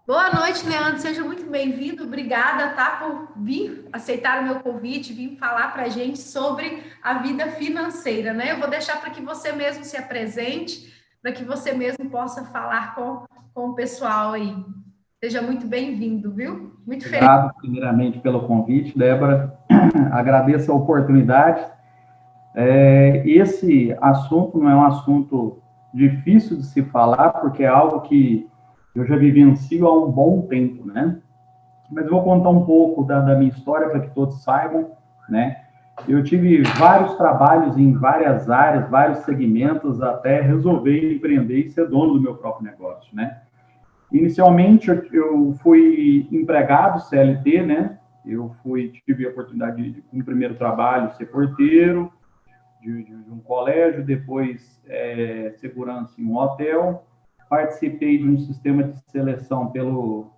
Boa noite, Leandro. Seja muito bem-vindo. Obrigada, tá, por vir aceitar o meu convite, vir falar para a gente sobre a vida financeira, né? Eu vou deixar para que você mesmo se apresente, para que você mesmo possa falar com o pessoal aí. Seja muito bem-vindo, viu? Muito feliz. Obrigado, primeiramente, pelo convite, Débora. Agradeço a oportunidade. Esse assunto não é um assunto difícil de se falar, porque é algo que eu já vivencio há um bom tempo, né? Mas eu vou contar um pouco da minha história para que todos saibam, né? Eu tive vários trabalhos em várias áreas, vários segmentos, até resolver empreender e ser dono do meu próprio negócio, né? Inicialmente, eu fui empregado CLT, né? Tive a oportunidade de, no primeiro trabalho, ser porteiro de um colégio, depois segurança em um hotel. Participei de um sistema de seleção pelo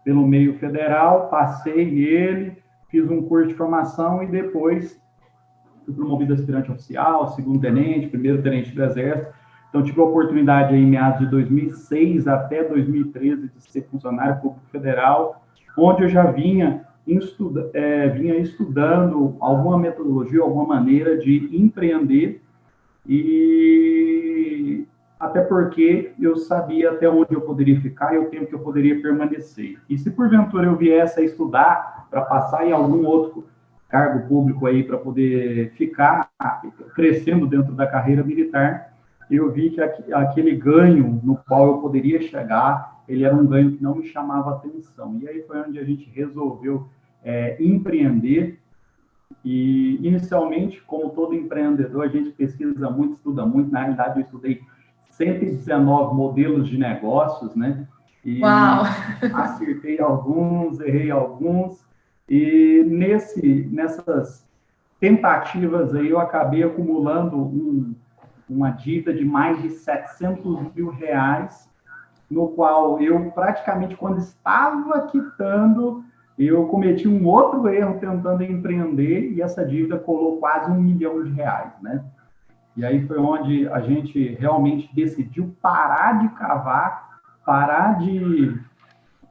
meio federal, passei nele, fiz um curso de formação e depois fui promovido a aspirante oficial, segundo tenente, primeiro tenente do Exército. Então, tive a oportunidade aí, em meados de 2006 até 2013 de ser funcionário público federal, onde eu já vinha estudando alguma metodologia, alguma maneira de empreender e até porque eu sabia até onde eu poderia ficar e o tempo que eu poderia permanecer. E se porventura eu viesse a estudar para passar em algum outro cargo público aí para poder ficar crescendo dentro da carreira militar, eu vi que aquele ganho no qual eu poderia chegar, ele era um ganho que não me chamava atenção. E aí foi onde a gente resolveu empreender e, inicialmente, como todo empreendedor, a gente pesquisa muito, estuda muito. Na realidade, eu estudei 119 modelos de negócios, né? Uau! E acertei alguns, errei alguns. E nessas tentativas aí, eu acabei acumulando uma dívida de mais de 700 mil reais, no qual eu praticamente, quando estava quitando, eu cometi um outro erro tentando empreender e essa dívida colou quase R$ 1 milhão, né? E aí foi onde a gente realmente decidiu parar de cavar, parar de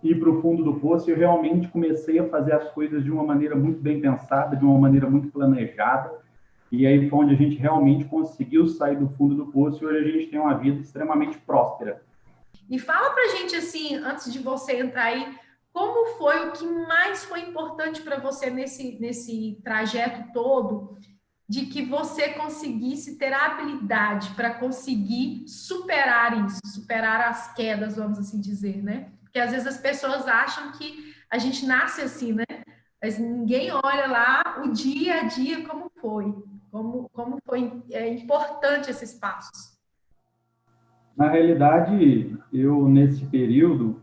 ir para o fundo do poço e eu realmente comecei a fazer as coisas de uma maneira muito bem pensada, de uma maneira muito planejada. E aí foi onde a gente realmente conseguiu sair do fundo do poço e hoje a gente tem uma vida extremamente próspera. E fala pra gente assim, antes de você entrar aí, como foi o que mais foi importante para você nesse trajeto todo, de que você conseguisse ter a habilidade para conseguir superar isso, superar as quedas, vamos assim dizer, né? Porque às vezes as pessoas acham que a gente nasce assim, né? Mas ninguém olha lá o dia a dia como foi, como foi importante esses passos. Na realidade, eu, nesse período,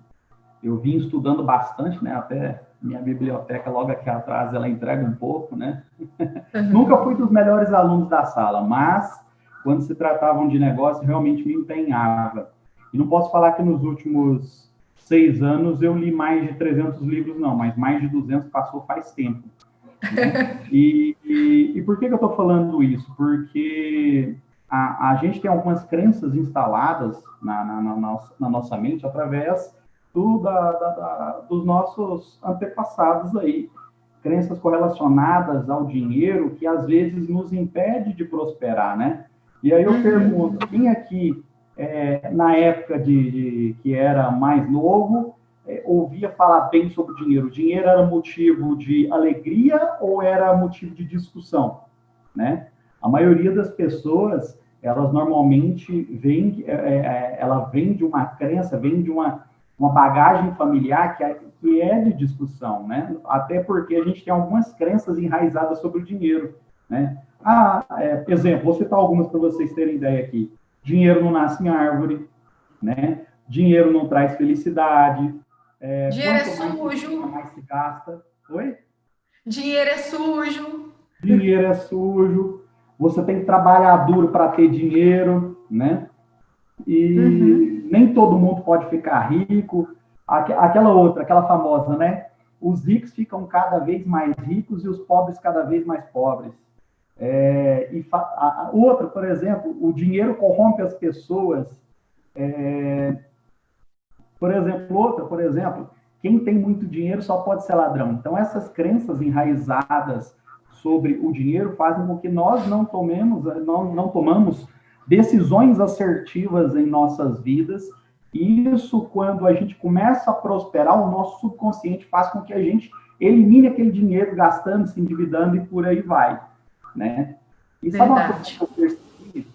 eu vim estudando bastante, né? Até minha biblioteca logo aqui atrás, ela entrega um pouco, né? Nunca fui dos melhores alunos da sala, mas quando se tratavam de negócio, realmente me empenhava. E não posso falar que nos últimos 6 anos eu li mais de 300 livros, não, mas mais de 200 passou faz tempo, né? E por que eu estou falando isso? Porque a gente tem algumas crenças instaladas na nossa mente através dos nossos antepassados aí, crenças correlacionadas ao dinheiro que às vezes nos impede de prosperar, né? E aí eu pergunto, quem aqui, na época que era mais novo, ouvia falar bem sobre dinheiro? O dinheiro era motivo de alegria ou era motivo de discussão, né? A maioria das pessoas, elas normalmente ela vem de uma crença, vem de uma bagagem familiar que é de discussão, né? Até porque a gente tem algumas crenças enraizadas sobre o dinheiro, né? Exemplo, vou citar algumas para vocês terem ideia aqui. Dinheiro não nasce em árvore, né? Dinheiro não traz felicidade. Dinheiro é Quanto mais se ganha, sujo, mais se gasta. Oi? dinheiro é sujo. Dinheiro é sujo. Você tem que trabalhar duro para ter dinheiro, né? E nem todo mundo pode ficar rico. Aquela outra, aquela famosa, né? Os ricos ficam cada vez mais ricos e os pobres cada vez mais pobres. Outra, por exemplo, o dinheiro corrompe as pessoas Por exemplo, quem tem muito dinheiro só pode ser ladrão. Então, essas crenças enraizadas sobre o dinheiro fazem com que nós não tomamos decisões assertivas em nossas vidas. E isso, quando a gente começa a prosperar, o nosso subconsciente faz com que a gente elimine aquele dinheiro gastando, se endividando e por aí vai, né? E sabe uma coisa que eu percebi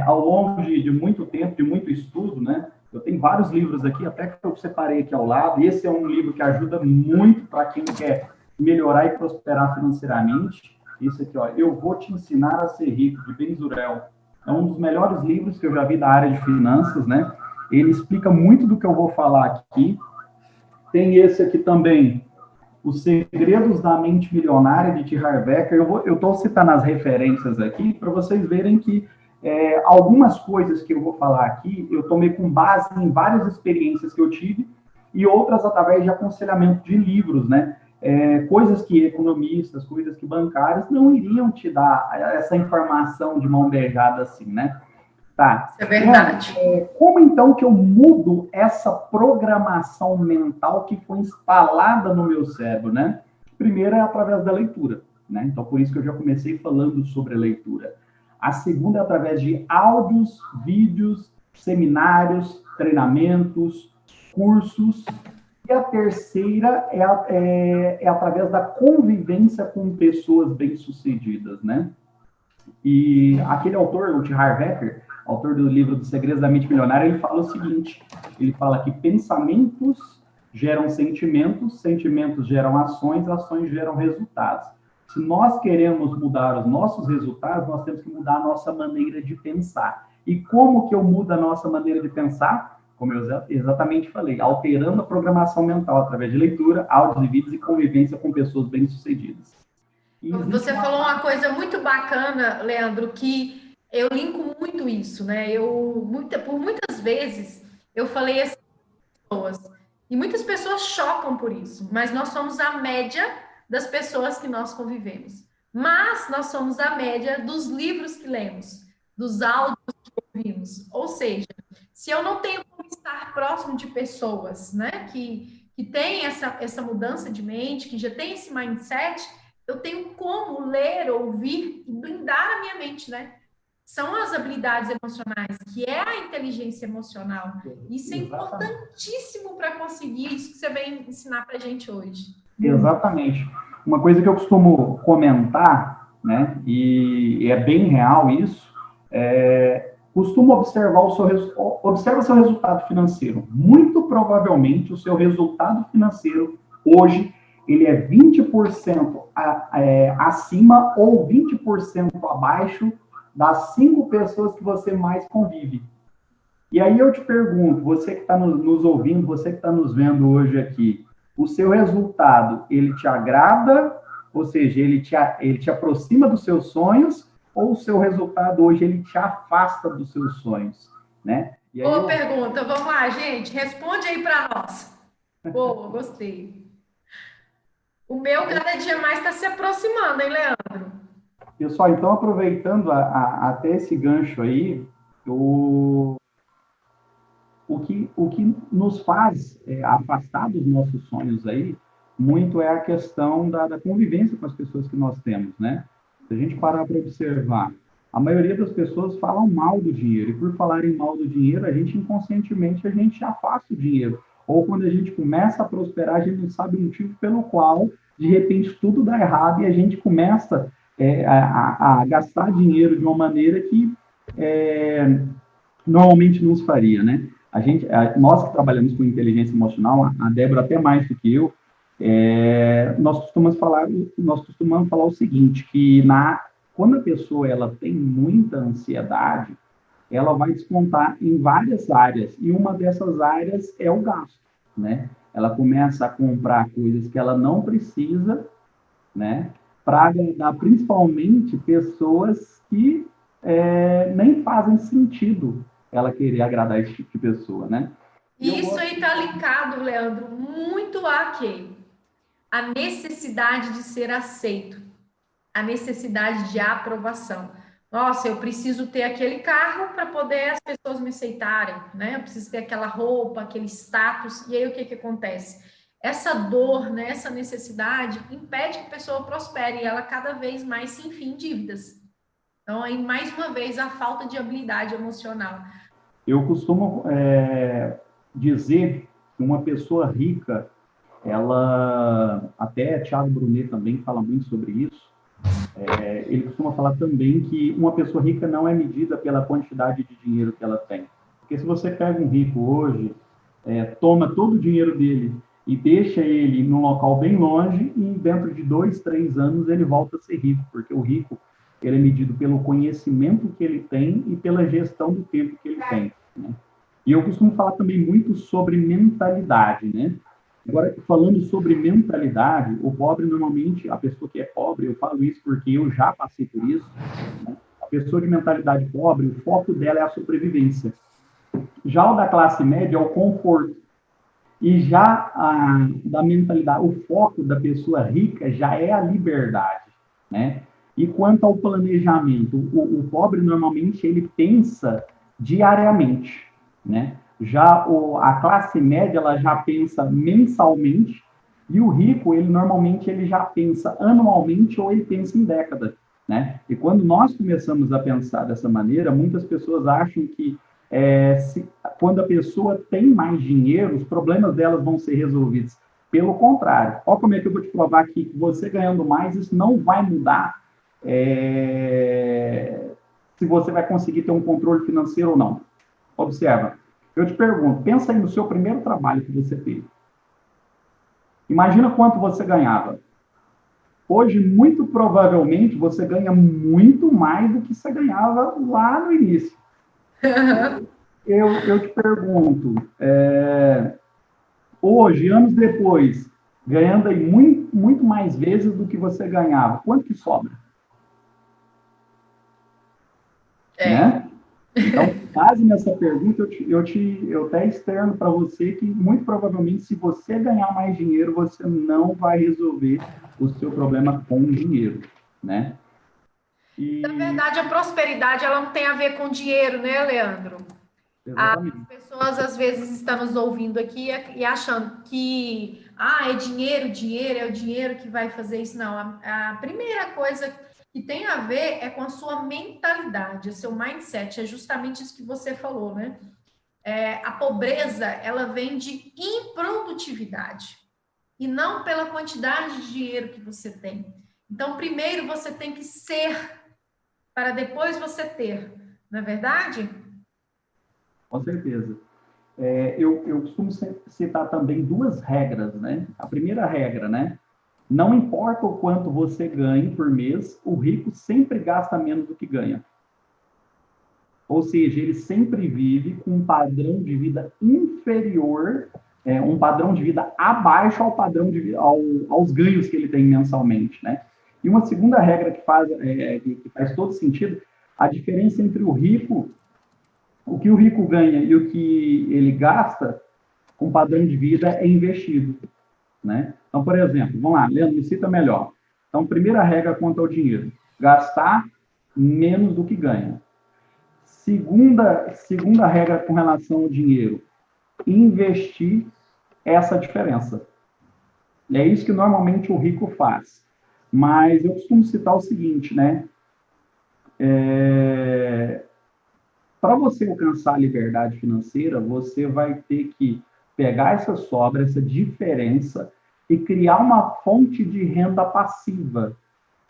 ao longo de muito tempo, de muito estudo, né? Eu tenho vários livros aqui, até que eu separei aqui ao lado. Esse é um livro que ajuda muito para quem quer melhorar e prosperar financeiramente. Isso aqui, ó, Eu Vou Te Ensinar a Ser Rico, de Ben Zurel. É um dos melhores livros que eu já vi da área de finanças, né? Ele explica muito do que eu vou falar aqui. Tem esse aqui também, Os Segredos da Mente Milionária, de T. Harv Eker. Eu estou citando as referências aqui para vocês verem que algumas coisas que eu vou falar aqui, eu tomei com base em várias experiências que eu tive e outras através de aconselhamento de livros, né? Coisas que economistas, coisas que bancários não iriam te dar essa informação de mão beijada assim, né? Tá. Isso é verdade. Como então que eu mudo essa programação mental que foi instalada no meu cérebro, né? Primeiro é através da leitura, né? Então, por isso que eu já comecei falando sobre a leitura. A segunda é através de áudios, vídeos, seminários, treinamentos, cursos. E a terceira é através da convivência com pessoas bem-sucedidas, né? E aquele autor, o T. Harv Eker, autor do livro Dos Segredos da Mente Milionária, ele fala o seguinte, ele fala que pensamentos geram sentimentos, sentimentos geram ações, ações geram resultados. Se nós queremos mudar os nossos resultados, nós temos que mudar a nossa maneira de pensar. E como que eu mudo a nossa maneira de pensar? Como eu exatamente falei, alterando a programação mental através de leitura, áudios e vídeos e convivência com pessoas bem-sucedidas. Você falou uma coisa muito bacana, Leandro, que eu linko muito isso, né? Por muitas vezes, eu falei assim para as pessoas, e muitas pessoas chocam por isso, mas nós somos a média das pessoas que nós convivemos. Mas nós somos a média dos livros que lemos, dos áudios que ouvimos. Ou seja, se eu não tenho como estar próximo de pessoas, né, que têm essa mudança de mente, que já tem esse mindset, eu tenho como ler, ouvir e blindar a minha mente, né? São as habilidades emocionais, que é a inteligência emocional. Isso é importantíssimo para conseguir isso que você vem ensinar para a gente hoje. Exatamente. Uma coisa que eu costumo comentar, né, e é bem real isso, costuma observar observa seu resultado financeiro. Muito provavelmente o seu resultado financeiro hoje ele é 20% acima ou 20% abaixo das 5 pessoas que você mais convive. E aí eu te pergunto, você que está nos ouvindo, você que está nos vendo hoje aqui, o seu resultado, ele te agrada? Ou seja, ele te aproxima dos seus sonhos? Ou o seu resultado hoje, ele te afasta dos seus sonhos? Né? E aí Boa pergunta, vamos lá, gente, responde aí para nós. Boa, gostei. O meu cada dia mais está se aproximando, hein, Leandro? Pessoal, então, aproveitando até esse gancho aí, o que nos faz afastar dos nossos sonhos aí, muito é a questão da convivência com as pessoas que nós temos, né? Se a gente parar para observar, a maioria das pessoas falam mal do dinheiro, e por falarem mal do dinheiro, a gente inconscientemente a gente afasta o dinheiro. Ou quando a gente começa a prosperar, a gente não sabe o motivo pelo qual, de repente, tudo dá errado e a gente começa a gastar dinheiro de uma maneira que normalmente não se faria, né? Nós que trabalhamos com inteligência emocional, a Débora até mais do que eu, nós costumamos falar o seguinte, que quando a pessoa ela tem muita ansiedade, ela vai descontar em várias áreas, e uma dessas áreas é o gasto, né? Ela começa a comprar coisas que ela não precisa, né? Para agradar principalmente pessoas que nem fazem sentido ela querer agradar esse tipo de pessoa, né? Isso aí está linkado, Leandro, muito a quê? A necessidade de ser aceito, a necessidade de aprovação. Nossa, eu preciso ter aquele carro para poder as pessoas me aceitarem, né? Eu preciso ter aquela roupa, aquele status. E aí o que que acontece? Essa dor, né, essa necessidade impede que a pessoa prospere e ela cada vez mais se enfia em dívidas. Então, aí, mais uma vez, a falta de habilidade emocional. Eu costumo dizer que uma pessoa rica, ela, até Thiago Brunet também fala muito sobre isso, ele costuma falar também que uma pessoa rica não é medida pela quantidade de dinheiro que ela tem. Porque se você pega um rico hoje, toma todo o dinheiro dele e deixa ele num local bem longe, e dentro de 2, 3 anos ele volta a ser rico, porque o rico ele é medido pelo conhecimento que ele tem e pela gestão do tempo que ele tem. Né? E eu costumo falar também muito sobre mentalidade, né? Agora, falando sobre mentalidade, o pobre normalmente, a pessoa que é pobre, eu falo isso porque eu já passei por isso, né? A pessoa de mentalidade pobre, o foco dela é a sobrevivência. Já o da classe média é o conforto. E já da mentalidade, o foco da pessoa rica já é a liberdade, né? E quanto ao planejamento, o pobre normalmente ele pensa diariamente, né? Já a classe média ela já pensa mensalmente e o rico ele normalmente ele já pensa anualmente ou ele pensa em décadas, né? E quando nós começamos a pensar dessa maneira, muitas pessoas acham que quando a pessoa tem mais dinheiro, os problemas delas vão ser resolvidos. Pelo contrário, olha como é que eu vou te provar aqui que você ganhando mais, isso não vai mudar se você vai conseguir ter um controle financeiro ou não. Observa, eu te pergunto, pensa aí no seu primeiro trabalho que você teve. Imagina quanto você ganhava. Hoje, muito provavelmente, você ganha muito mais do que você ganhava lá no início. Eu te pergunto, hoje, anos depois, ganhando aí muito, muito mais vezes do que você ganhava, quanto que sobra? Né? Então, com base nessa pergunta, eu até externo para você que, muito provavelmente, se você ganhar mais dinheiro, você não vai resolver o seu problema com dinheiro, né? Na E, verdade, a prosperidade ela não tem a ver com dinheiro, né, Leandro? As exatamente. pessoas às vezes estão nos ouvindo aqui e achando que é dinheiro, dinheiro, é o dinheiro que vai fazer isso. Não, a primeira coisa que tem a ver é com a sua mentalidade, o seu mindset, é justamente isso que você falou, né? A pobreza, ela vem de improdutividade e não pela quantidade de dinheiro que você tem. Então, primeiro você tem que ser para depois você ter, não é verdade? Com certeza. Eu costumo citar também duas regras, né? A primeira regra, né? Não importa o quanto você ganhe por mês, o rico sempre gasta menos do que ganha. Ou seja, ele sempre vive com um padrão de vida inferior, um padrão de vida abaixo ao padrão de aos ganhos que ele tem mensalmente, né? E uma segunda regra que faz todo sentido, a diferença entre o que o rico ganha e o que ele gasta, com padrão de vida é investido, né? Então, por exemplo, vamos lá, Leandro, me cita melhor. Então, primeira regra quanto ao dinheiro, gastar menos do que ganha. Segunda regra com relação ao dinheiro, investir essa diferença. E é isso que normalmente o rico faz. Mas eu costumo citar o seguinte, né? Para você alcançar a liberdade financeira, você vai ter que pegar essa sobra, essa diferença, e criar uma fonte de renda passiva,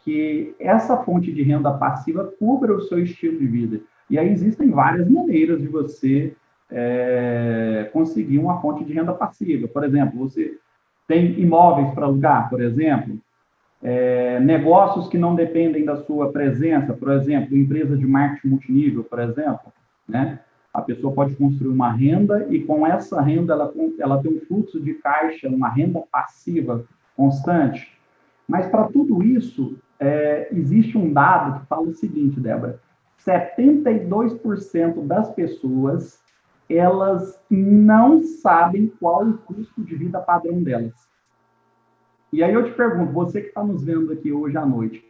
que essa fonte de renda passiva cubra o seu estilo de vida. E aí existem várias maneiras de você conseguir uma fonte de renda passiva. Por exemplo, você tem imóveis para alugar, por exemplo, negócios que não dependem da sua presença, por exemplo, empresa de marketing multinível, por exemplo, né? A pessoa pode construir uma renda e com essa renda ela tem um fluxo de caixa, uma renda passiva constante. Mas para tudo isso, existe um dado que fala o seguinte, Débora, 72% das pessoas, elas não sabem qual o custo de vida padrão delas. E aí eu te pergunto, você que está nos vendo aqui hoje à noite,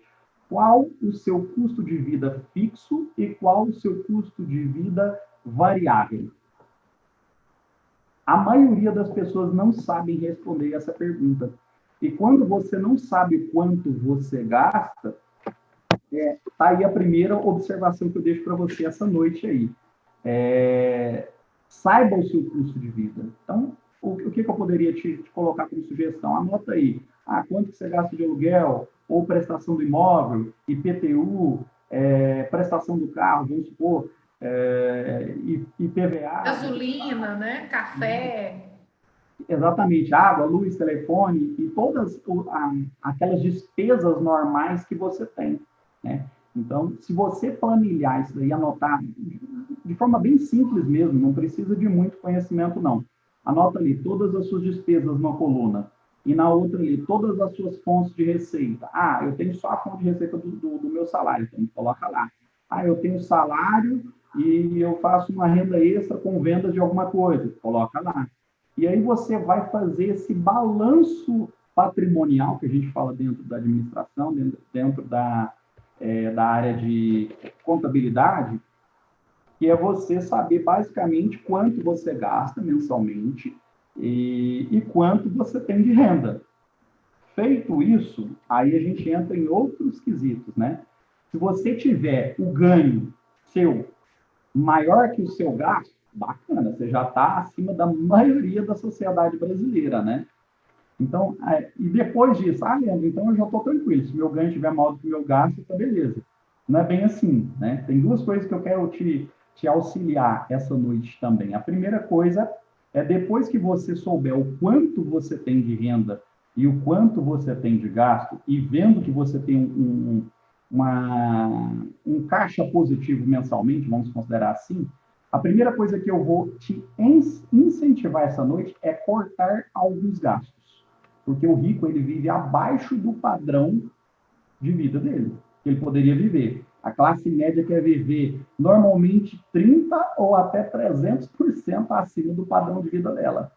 qual o seu custo de vida fixo e qual o seu custo de vida variável. A maioria das pessoas não sabem responder essa pergunta. E quando você não sabe quanto você gasta, tá aí a primeira observação que eu deixo para você essa noite aí. Saiba o seu custo de vida. Então, o que eu poderia te colocar como sugestão? Anota aí. Quanto que você gasta de aluguel, ou prestação do imóvel, IPTU, prestação do carro, vamos supor, IPVA. Gasolina, né? Café. Exatamente, água, luz, telefone e todas aquelas despesas normais que você tem, né? Então, se você planilhar isso daí, anotar de forma bem simples mesmo, não precisa de muito conhecimento, não. Anota ali todas as suas despesas numa coluna e na outra ali todas as suas fontes de receita. Eu tenho só a fonte de receita do meu salário, então coloca lá. Eu tenho salário e eu faço uma renda extra com venda de alguma coisa, coloca lá. E aí você vai fazer esse balanço patrimonial, que a gente fala dentro da administração, dentro da área de contabilidade, que é você saber basicamente quanto você gasta mensalmente e quanto você tem de renda. Feito isso, aí a gente entra em outros quesitos, né? Se você tiver o ganho seu maior que o seu gasto, bacana, você já está acima da maioria da sociedade brasileira, né? Então, e depois disso, Leandro, então eu já estou tranquilo, se meu ganho estiver maior do que o meu gasto, tá beleza. Não é bem assim, né? Tem duas coisas que eu quero te auxiliar essa noite também. A primeira coisa é, depois que você souber o quanto você tem de renda e o quanto você tem de gasto, e vendo que você tem um caixa positivo mensalmente, vamos considerar assim, a primeira coisa que eu vou te incentivar essa noite é cortar alguns gastos. Porque o rico, ele vive abaixo do padrão de vida dele, que ele poderia viver. A classe média quer viver normalmente 30% ou até 300% acima do padrão de vida dela,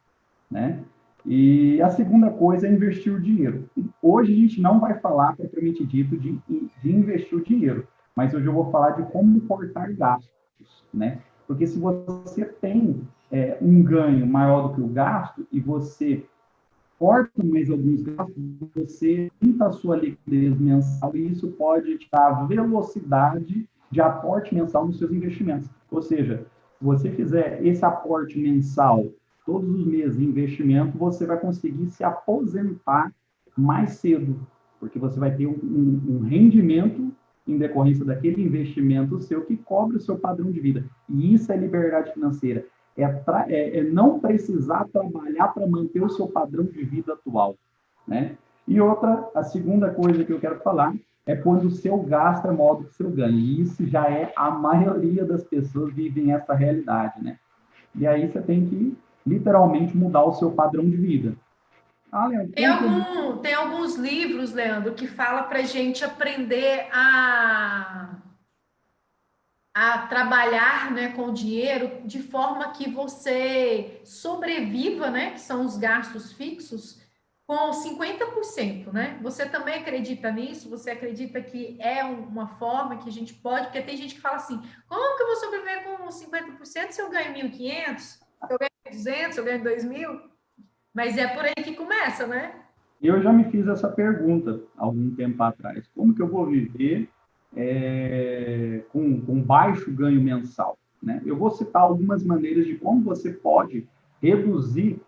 né? E a segunda coisa é investir o dinheiro. Hoje a gente não vai falar, propriamente dito, de investir o dinheiro, mas hoje eu vou falar de como cortar gastos, né? Porque se você tem um ganho maior do que o gasto e você corta mais alguns gastos, você aumenta a sua liquidez mensal e isso pode te dar velocidade de aporte mensal nos seus investimentos. Ou seja, se você fizer esse aporte mensal todos os meses de investimento, você vai conseguir se aposentar mais cedo, porque você vai ter um rendimento em decorrência daquele investimento seu que cobre o seu padrão de vida. E isso é liberdade financeira. É não precisar trabalhar para manter o seu padrão de vida atual, né? E a segunda coisa que eu quero falar é quando o seu gasto é maior do que o seu ganho. E isso já a maioria das pessoas vivem essa realidade, né? E aí você tem que, literalmente, mudar o seu padrão de vida. Leandro, tem alguns livros, Leandro, que fala para a gente aprender a trabalhar, né, com o dinheiro de forma que você sobreviva, né, que são os gastos fixos, com 50%, né? Você também acredita nisso? Você acredita que é uma forma que a gente pode? Porque tem gente que fala assim, como que eu vou sobreviver com 50% se eu ganho 1.500, se eu ganho 200, se eu ganho 2.000? Mas é por aí que começa, né? Eu já me fiz essa pergunta algum tempo atrás. Como que eu vou viver com baixo ganho mensal, né? Eu vou citar algumas maneiras de como você pode reduzir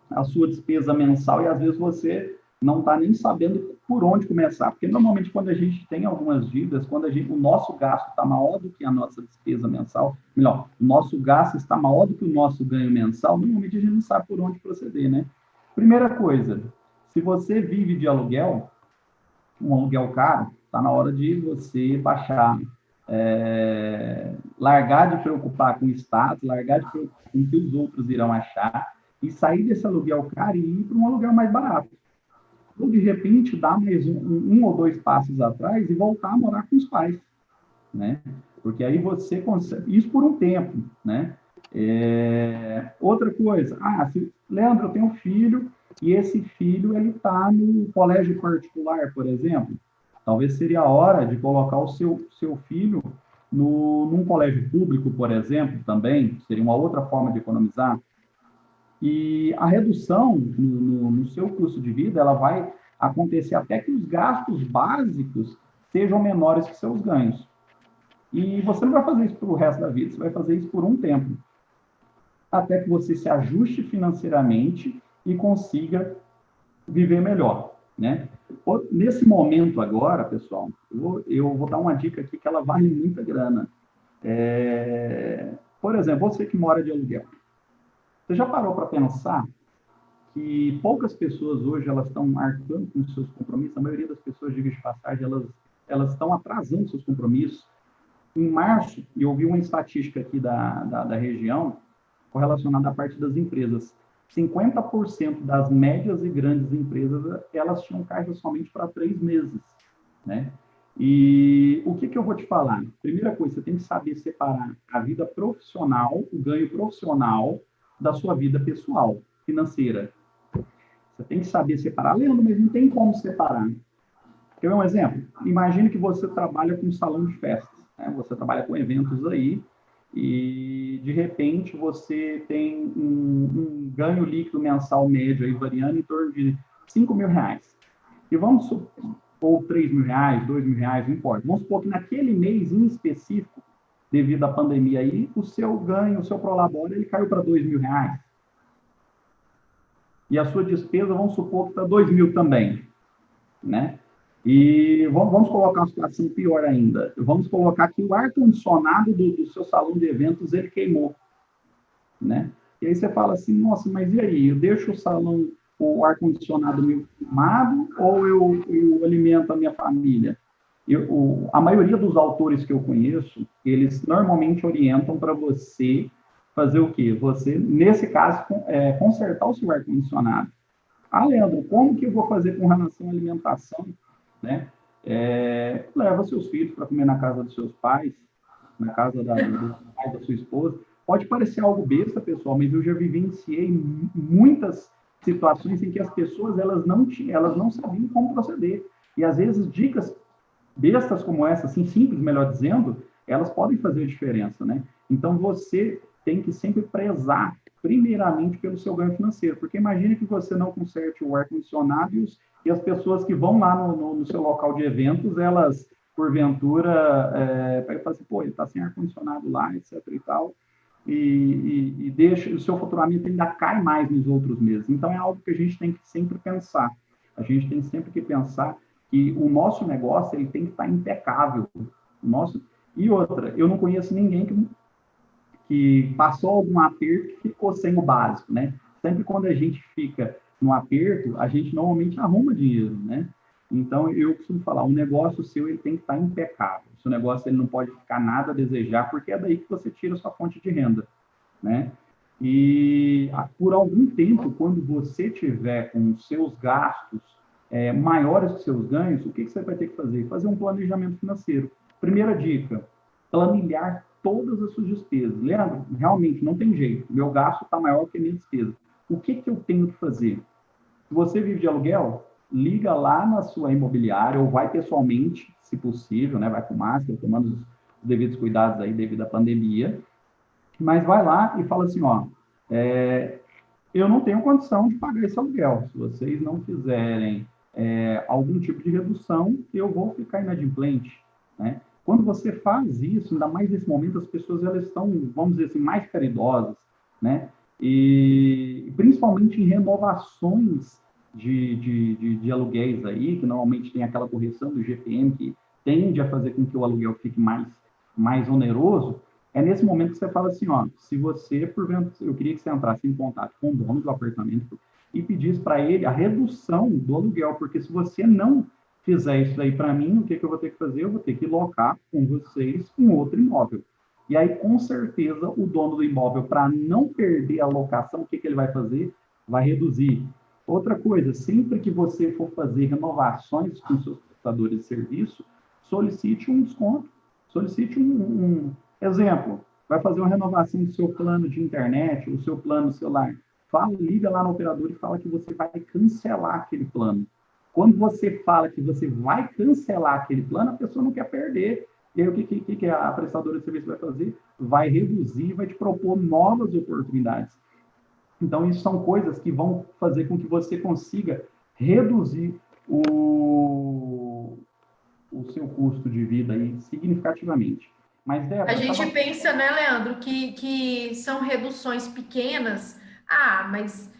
a sua despesa mensal e às vezes você não está nem sabendo por onde começar, porque normalmente quando a gente tem algumas dívidas, quando o nosso gasto está maior do que a nossa despesa mensal, melhor, o nosso gasto está maior do que o nosso ganho mensal, normalmente a gente não sabe por onde proceder, né? Primeira coisa, se você vive de aluguel, um aluguel caro, está na hora de você baixar, largar de preocupar com o status, largar de preocupar com o que os outros irão achar e sair desse aluguel caro e ir para um aluguel mais barato. Ou, de repente, dar mais um ou dois passos atrás e voltar a morar com os pais, né? Porque aí você consegue... Isso por um tempo, né? Outra coisa, Leandro, eu tenho um filho e esse filho ele está no colégio particular, por exemplo. Talvez seria a hora de colocar o seu filho num colégio público, por exemplo, também, seria uma outra forma de economizar. E a redução no seu custo de vida, ela vai acontecer até que os gastos básicos sejam menores que seus ganhos. E você não vai fazer isso pelo resto da vida, você vai fazer isso por um tempo, até que você se ajuste financeiramente e consiga viver melhor, né? Nesse momento agora, pessoal, eu vou dar uma dica aqui que ela vale muita grana. Por exemplo, você que mora de aluguel, você já parou para pensar que poucas pessoas hoje elas estão arcando com seus compromissos? A maioria das pessoas, diga de passagem, elas estão atrasando seus compromissos. Em março, eu vi uma estatística aqui da região correlacionada à parte das empresas. 50% das médias e grandes empresas, elas tinham caixa somente para 3 meses, né? E o que eu vou te falar? Primeira coisa, você tem que saber separar a vida profissional, o ganho profissional, da sua vida pessoal, financeira. Você tem que saber separar. Leandro, mas não tem como separar. Quer ver um exemplo? Imagine que você trabalha com um salão de festas, né? Você trabalha com eventos aí, e de repente você tem um ganho líquido mensal médio aí variando em torno de R$ 5.000. E vamos supor, ou R$ 3.000, R$ 2.000, não importa. Vamos supor que naquele mês em específico, devido à pandemia aí, o seu ganho, o seu prolabore, ele caiu para R$ 2.000. E a sua despesa, vamos supor que está R$ 2.000 também, né? E vamos colocar uma situação pior ainda. Vamos colocar que o ar-condicionado do seu salão de eventos, ele queimou, né? E aí você fala assim, nossa, mas e aí? Eu deixo o salão, o ar-condicionado meio queimado ou eu alimento a minha família? A maioria dos autores que eu conheço, eles normalmente orientam para você fazer o quê? Você, nesse caso, consertar o seu ar-condicionado. Ah, Leandro, como que eu vou fazer com relação à alimentação, né? Leva seus filhos para comer na casa dos seus pais, na casa do pai da sua esposa. Pode parecer algo besta, pessoal, mas eu já vivenciei muitas situações em que as pessoas elas não sabiam como proceder. E às vezes dicas bestas como essa, assim, simples, melhor dizendo, elas podem fazer diferença, né? Então, você tem que sempre prezar, primeiramente, pelo seu ganho financeiro, porque imagine que você não conserte o ar-condicionado e as pessoas que vão lá no seu local de eventos, elas, porventura, falam assim, pô, ele está sem ar-condicionado lá, etc e tal, e deixa, o seu faturamento ainda cai mais nos outros meses. Então, é algo que a gente tem que sempre pensar. A gente tem sempre que pensar que o nosso negócio ele tem que estar impecável. E outra, eu não conheço ninguém que passou algum aperto e ficou sem o básico, né? Sempre quando a gente fica no aperto, a gente normalmente arruma dinheiro, né? Então, eu costumo falar, o negócio seu ele tem que estar impecável. O seu negócio ele não pode ficar nada a desejar, porque é daí que você tira a sua fonte de renda, né? E por algum tempo, quando você tiver com os seus gastos maiores que seus ganhos, o que você vai ter que fazer? Fazer um planejamento financeiro. Primeira dica, planilhar todas as suas despesas. Leandro, realmente não tem jeito, meu gasto está maior que a minha despesa. O que eu tenho que fazer? Se você vive de aluguel, liga lá na sua imobiliária ou vai pessoalmente, se possível, né? Vai com máscara, tomando os devidos cuidados aí devido à pandemia, mas vai lá e fala assim, ó, eu não tenho condição de pagar esse aluguel. Se vocês não fizerem algum tipo de redução, eu vou ficar inadimplente, né? Quando você faz isso, ainda mais nesse momento, as pessoas elas estão, vamos dizer assim, mais caridosas, né? E principalmente em renovações de aluguéis aí, que normalmente tem aquela correção do GPM que tende a fazer com que o aluguel fique mais oneroso. É nesse momento que você fala assim, ó, se você, porventura, eu queria que você entrasse em contato com o dono do apartamento e pedisse para ele a redução do aluguel, porque se você não fizer isso aí para mim, o que eu vou ter que fazer? Eu vou ter que locar com vocês um outro imóvel. E aí, com certeza, o dono do imóvel, para não perder a locação, o que ele vai fazer? Vai reduzir. Outra coisa, sempre que você for fazer renovações com seus prestadores de serviço, solicite um desconto, solicite um exemplo, vai fazer uma renovação do seu plano de internet, o seu plano celular. Liga lá no operador e fala que você vai cancelar aquele plano. Quando você fala que você vai cancelar aquele plano, a pessoa não quer perder. E aí, o que a prestadora de serviço vai fazer? Vai reduzir, vai te propor novas oportunidades. Então, isso são coisas que vão fazer com que você consiga reduzir o seu custo de vida aí significativamente. Mas, A Débora, gente tava... pensa, né, Leandro, que são reduções pequenas. Ah, mas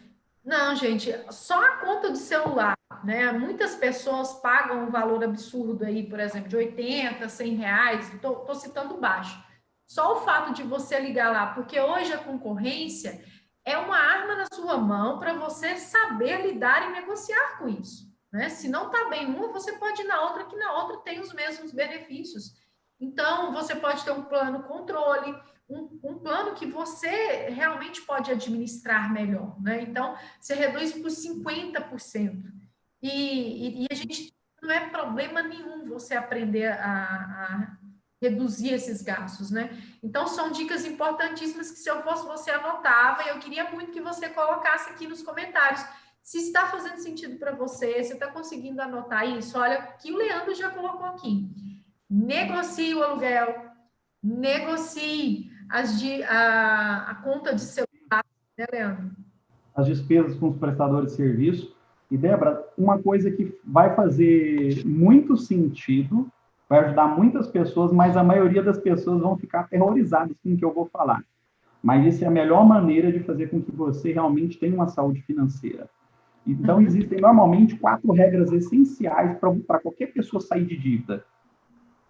não, gente, só a conta de celular, né? Muitas pessoas pagam um valor absurdo aí, por exemplo, de 80, 100 reais, tô citando baixo. Só o fato de você ligar lá, porque hoje a concorrência é uma arma na sua mão para você saber lidar e negociar com isso, né? Se não está bem numa, você pode ir na outra, que na outra tem os mesmos benefícios. Então, você pode ter um plano controle, um plano que você realmente pode administrar melhor, né? Então, você reduz por 50%. E a gente não é problema nenhum você aprender a reduzir esses gastos, né? Então, são dicas importantíssimas que, se eu fosse você, anotava, e eu queria muito que você colocasse aqui nos comentários se está fazendo sentido para você, se está conseguindo anotar isso. Olha, que o Leandro já colocou aqui. Negocie o aluguel, negocie a conta de celular, né, Leandro? As despesas com os prestadores de serviço. E, Débora, uma coisa que vai fazer muito sentido, vai ajudar muitas pessoas, mas a maioria das pessoas vão ficar aterrorizadas com o que eu vou falar. Mas isso é a melhor maneira de fazer com que você realmente tenha uma saúde financeira. Então, existem normalmente 4 regras essenciais para qualquer pessoa sair de dívida.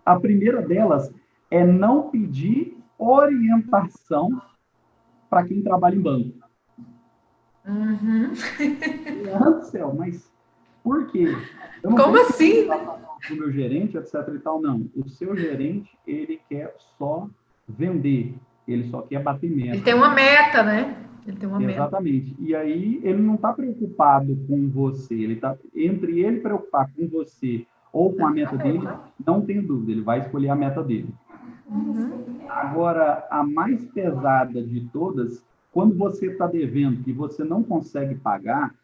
A primeira delas é não pedir orientação para quem trabalha em banco. Uhum. Meu Deus do céu, mas por quê? Eu não Como tenho assim? o meu gerente, etc e tal, não. O seu gerente, ele quer só vender, ele só quer bater Ele meta. tem uma meta, né? Ele tem uma meta. Exatamente. E aí ele não está preocupado com você, ele está entre ele preocupar com você ou com a meta dele, não tenho dúvida, ele vai escolher a meta dele. Agora, a mais pesada de todas, quando você está devendo e você não consegue pagar,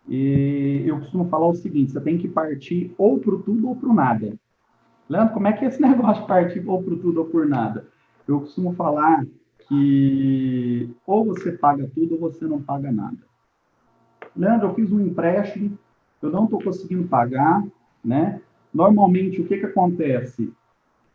eu costumo falar o seguinte: você tem que partir ou para o tudo ou para o nada. Leandro, como é que é esse negócio de partir ou para o tudo ou por nada? Eu costumo falar que ou você paga tudo ou você não paga nada. Leandro, eu fiz um empréstimo, eu não estou conseguindo pagar, né? Normalmente, o que acontece?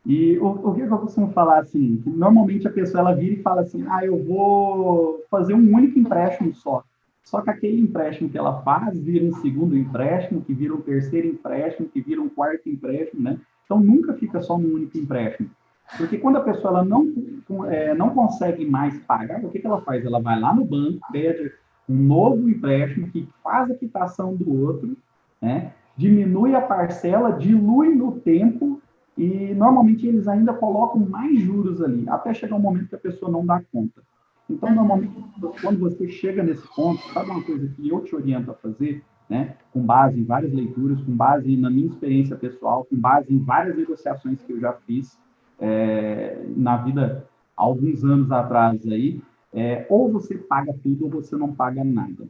E o que eu costumo falar assim, que normalmente a pessoa ela vira e fala assim, eu vou fazer um único empréstimo só. Só que aquele empréstimo que ela faz vira um segundo empréstimo, que vira um terceiro empréstimo, que vira um quarto empréstimo, né? Então nunca fica só num único empréstimo. Porque quando a pessoa ela não consegue mais pagar, o que ela faz? Ela vai lá no banco, pede um novo empréstimo que faz a quitação do outro, né? Diminui a parcela, dilui no tempo e normalmente eles ainda colocam mais juros ali, até chegar um momento que a pessoa não dá conta. Então, normalmente, quando você chega nesse ponto, sabe uma coisa que eu te oriento a fazer, né? Com base em várias leituras, com base na minha experiência pessoal, com base em várias negociações que eu já fiz na vida há alguns anos atrás aí, ou você paga tudo ou você não paga nada.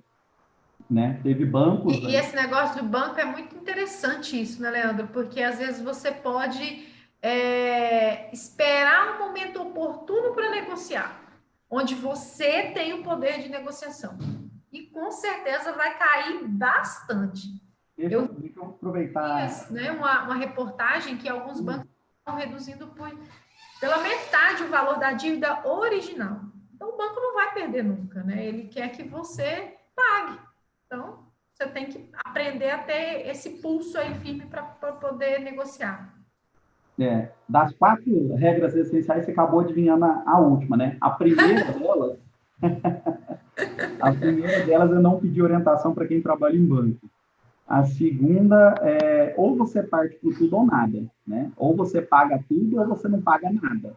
Né? Teve bancos. E esse negócio do banco é muito interessante isso, né, Leandro? Porque às vezes você pode esperar um momento oportuno para negociar, onde você tem o poder de negociação. E com certeza vai cair bastante. Deixa eu aproveitar. Né, uma reportagem que alguns bancos estão reduzindo pela metade o valor da dívida original. Então, o banco não vai perder nunca, né? Ele quer que você pague. Então, você tem que aprender a ter esse pulso aí firme para poder negociar. Das 4 regras essenciais, você acabou adivinhando a última, né? A primeira delas é não pedir orientação para quem trabalha em banco. A segunda é ou você parte para tudo ou nada, né? Ou você paga tudo ou você não paga nada.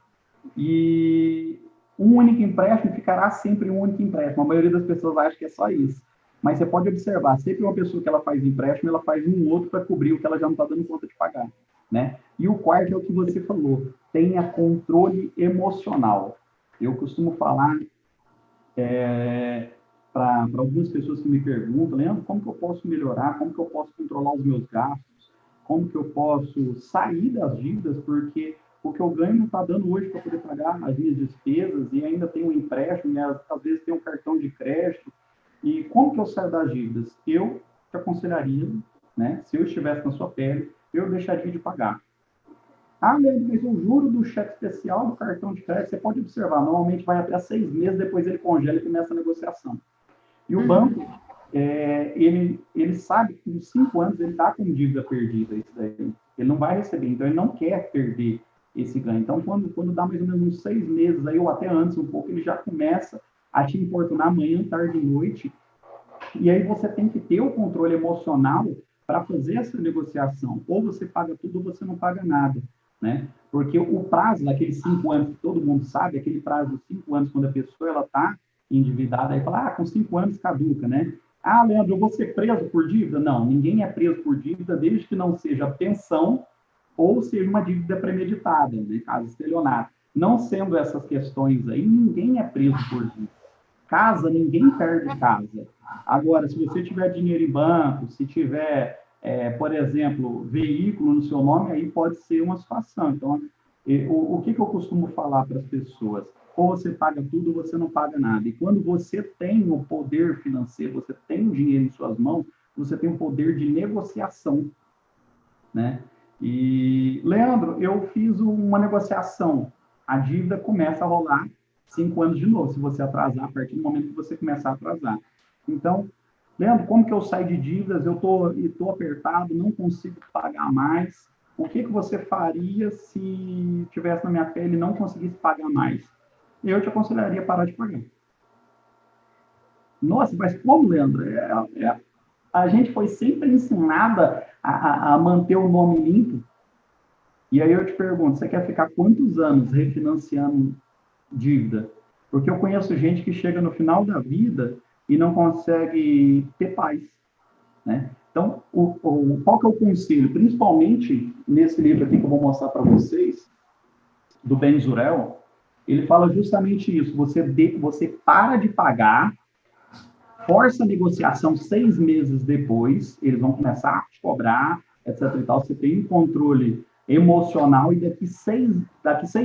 E um único empréstimo ficará sempre um único empréstimo. A maioria das pessoas acha que é só isso. Mas você pode observar, sempre uma pessoa que ela faz empréstimo, ela faz um outro para cobrir o que ela já não está dando conta de pagar. Né? E o quarto é o que você falou, tenha controle emocional. Eu costumo falar para algumas pessoas que me perguntam, Leandro, como que eu posso melhorar, como que eu posso controlar os meus gastos, como que eu posso sair das dívidas, porque o que eu ganho não está dando hoje para poder pagar as minhas despesas e ainda tem um empréstimo, e às vezes tem um cartão de crédito. E como que eu saio das dívidas? Eu te aconselharia, né, se eu estivesse na sua pele, eu deixaria de pagar. Ah, Leandro, mas o juro do cheque especial do cartão de crédito, você pode observar, normalmente vai até 6 meses, depois ele congela e começa a negociação. E o banco, ele sabe que em 5 anos ele está com dívida perdida, isso daí. Ele não vai receber, então ele não quer perder esse ganho. Então, quando dá mais ou menos uns 6 meses, aí, ou até antes um pouco, ele já começa a te importunar manhã, tarde e noite. E aí você tem que ter o controle emocional para fazer essa negociação. Ou você paga tudo ou você não paga nada, né? Porque o prazo daqueles 5 anos, que todo mundo sabe, aquele prazo de 5 anos, quando a pessoa está endividada, aí fala, com 5 anos caduca, né? Ah, Leandro, eu vou ser preso por dívida? Não, ninguém é preso por dívida, desde que não seja pensão ou seja uma dívida premeditada, né? Caso estelionato. Não sendo essas questões aí, ninguém é preso por dívida. Casa, ninguém perde casa. Agora, se você tiver dinheiro em banco, se tiver, por exemplo, veículo no seu nome, aí pode ser uma situação. Então, o que eu costumo falar para as pessoas? Ou você paga tudo ou você não paga nada. E quando você tem o poder financeiro, você tem o dinheiro em suas mãos, você tem o poder de negociação, né? E, Leandro, eu fiz uma negociação. A dívida começa a rolar 5 anos de novo, se você atrasar, a partir do momento que você começar a atrasar. Então, Leandro, como que eu saio de dívidas? Eu tô apertado, não consigo pagar mais. O que você faria se tivesse na minha pele e não conseguisse pagar mais? Eu te aconselharia a parar de pagar. Nossa, mas como, Leandro? A gente foi sempre ensinada a manter o nome limpo. E aí eu te pergunto, você quer ficar quantos anos refinanciando dívida? Porque eu conheço gente que chega no final da vida e não consegue ter paz, né? Então, qual que é o conselho? Principalmente nesse livro aqui que eu vou mostrar para vocês, do Ben Zurel, ele fala justamente isso. Você para de pagar, força a negociação 6 meses depois, eles vão começar a te cobrar, etc. e tal. Você tem um controle emocional e daqui 6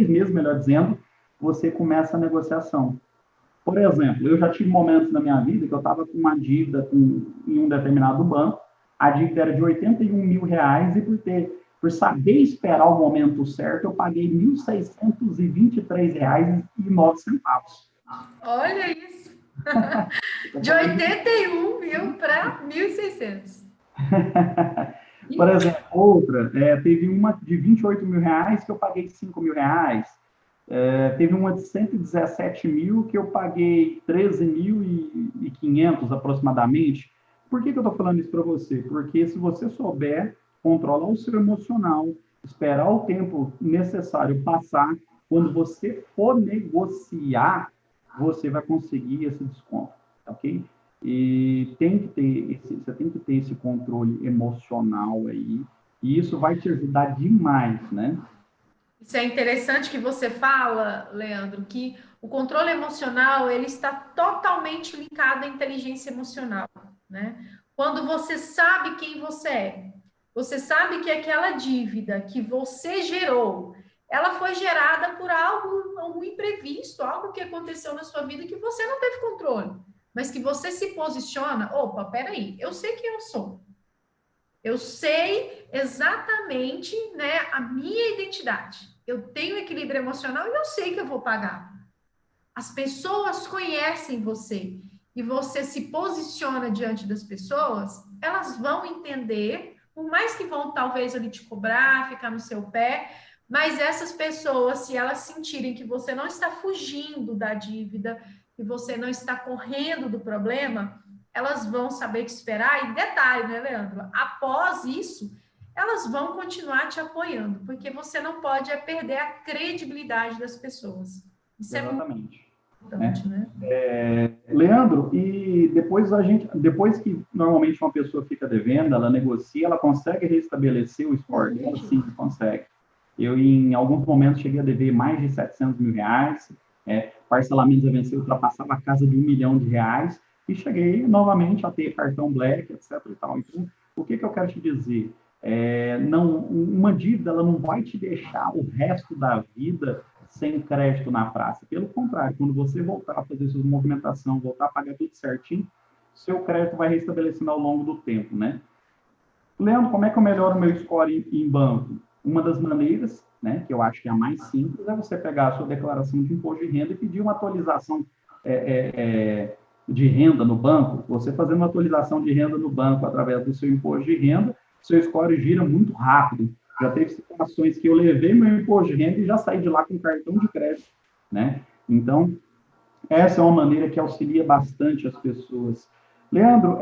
meses, melhor dizendo, você começa a negociação. Por exemplo, eu já tive momentos na minha vida que eu estava com uma dívida em um determinado banco, a dívida era de R$ 81.000 e por saber esperar o momento certo, eu paguei R$ 1.623,09. Olha isso! De 81.000 para 1.600. Por exemplo, outra, teve uma de R$ 28.000 que eu paguei R$ 5.000. Teve uma de 117 mil que eu paguei 13.500 aproximadamente. Por que eu estou falando isso para você? Porque se você souber controlar o seu emocional, esperar o tempo necessário passar, quando você for negociar, você vai conseguir esse desconto, ok? E você tem que ter esse controle emocional aí, e isso vai te ajudar demais, né? Isso é interessante que você fala, Leandro, que o controle emocional ele está totalmente linkado à inteligência emocional, né? Quando você sabe quem você sabe que aquela dívida que você gerou, ela foi gerada por algum imprevisto, algo que aconteceu na sua vida que você não teve controle, mas que você se posiciona, opa, peraí, eu sei quem eu sou. Eu sei exatamente, né, a minha identidade. Eu tenho equilíbrio emocional e eu sei que eu vou pagar. As pessoas conhecem você e você se posiciona diante das pessoas, elas vão entender, por mais que vão talvez ali te cobrar, ficar no seu pé, mas essas pessoas, se elas sentirem que você não está fugindo da dívida, que você não está correndo do problema, elas vão saber te esperar. E detalhe, né, Leandro? Após isso, elas vão continuar te apoiando, porque você não pode perder a credibilidade das pessoas. Isso Exatamente. É muito importante, né? Leandro, e depois que normalmente uma pessoa fica devendo, ela negocia, ela consegue restabelecer o score dela? Sim, consegue. Eu, em alguns momentos, cheguei a dever mais de R$ 700.000, parcelamentos a vencer ultrapassava a casa de R$ 1 milhão. e cheguei novamente a ter cartão Black, etc. E tal. Então, o que eu quero te dizer? Uma dívida ela não vai te deixar o resto da vida sem crédito na praça. Pelo contrário, quando você voltar a fazer sua movimentação, voltar a pagar tudo certinho, seu crédito vai restabelecendo ao longo do tempo, né? Leandro, como é que eu melhoro o meu score em banco? Uma das maneiras, né, que eu acho que é a mais simples, é você pegar a sua declaração de imposto de renda e pedir uma atualização de renda no banco. Você fazendo uma atualização de renda no banco através do seu imposto de renda, seu score gira muito rápido. Já teve situações que eu levei meu imposto de renda e já saí de lá com cartão de crédito, né? Então, essa é uma maneira que auxilia bastante as pessoas. Leandro,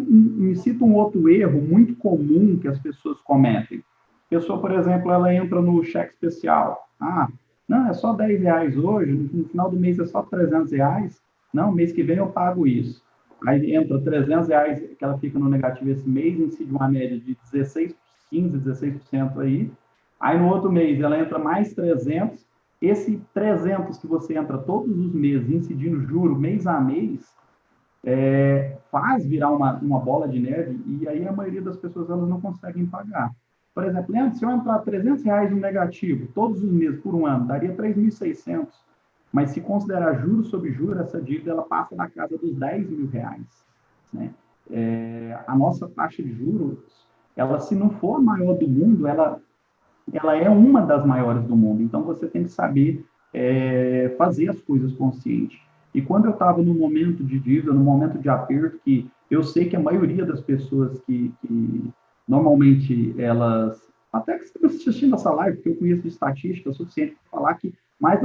me cita um outro erro muito comum que as pessoas cometem. A pessoa, por exemplo, ela entra no cheque especial. Ah, não, é só R$ 10 hoje, no final do mês é só R$ 300. Não, mês que vem eu pago isso. Aí entra R$ 300 que ela fica no negativo esse mês, incide uma média de 16, 15, 16% aí. Aí no outro mês ela entra mais 300. Esse 300 que você entra todos os meses, incidindo juro mês a mês, faz virar uma bola de neve e aí a maioria das pessoas elas não conseguem pagar. Por exemplo, Leandro, se eu entrar R$ 300 no negativo todos os meses por um ano, daria 3.600. Mas se considerar juros sobre juros, essa dívida ela passa da casa dos R$ 10.000. Né? A nossa taxa de juros, ela se não for a maior do mundo, ela é uma das maiores do mundo. Então, você tem que saber fazer as coisas consciente. E quando eu estava no momento de dívida, no momento de aperto, que eu sei que a maioria das pessoas que normalmente elas, até que estão assistindo essa live, porque eu conheço de estatística o suficiente para falar que mais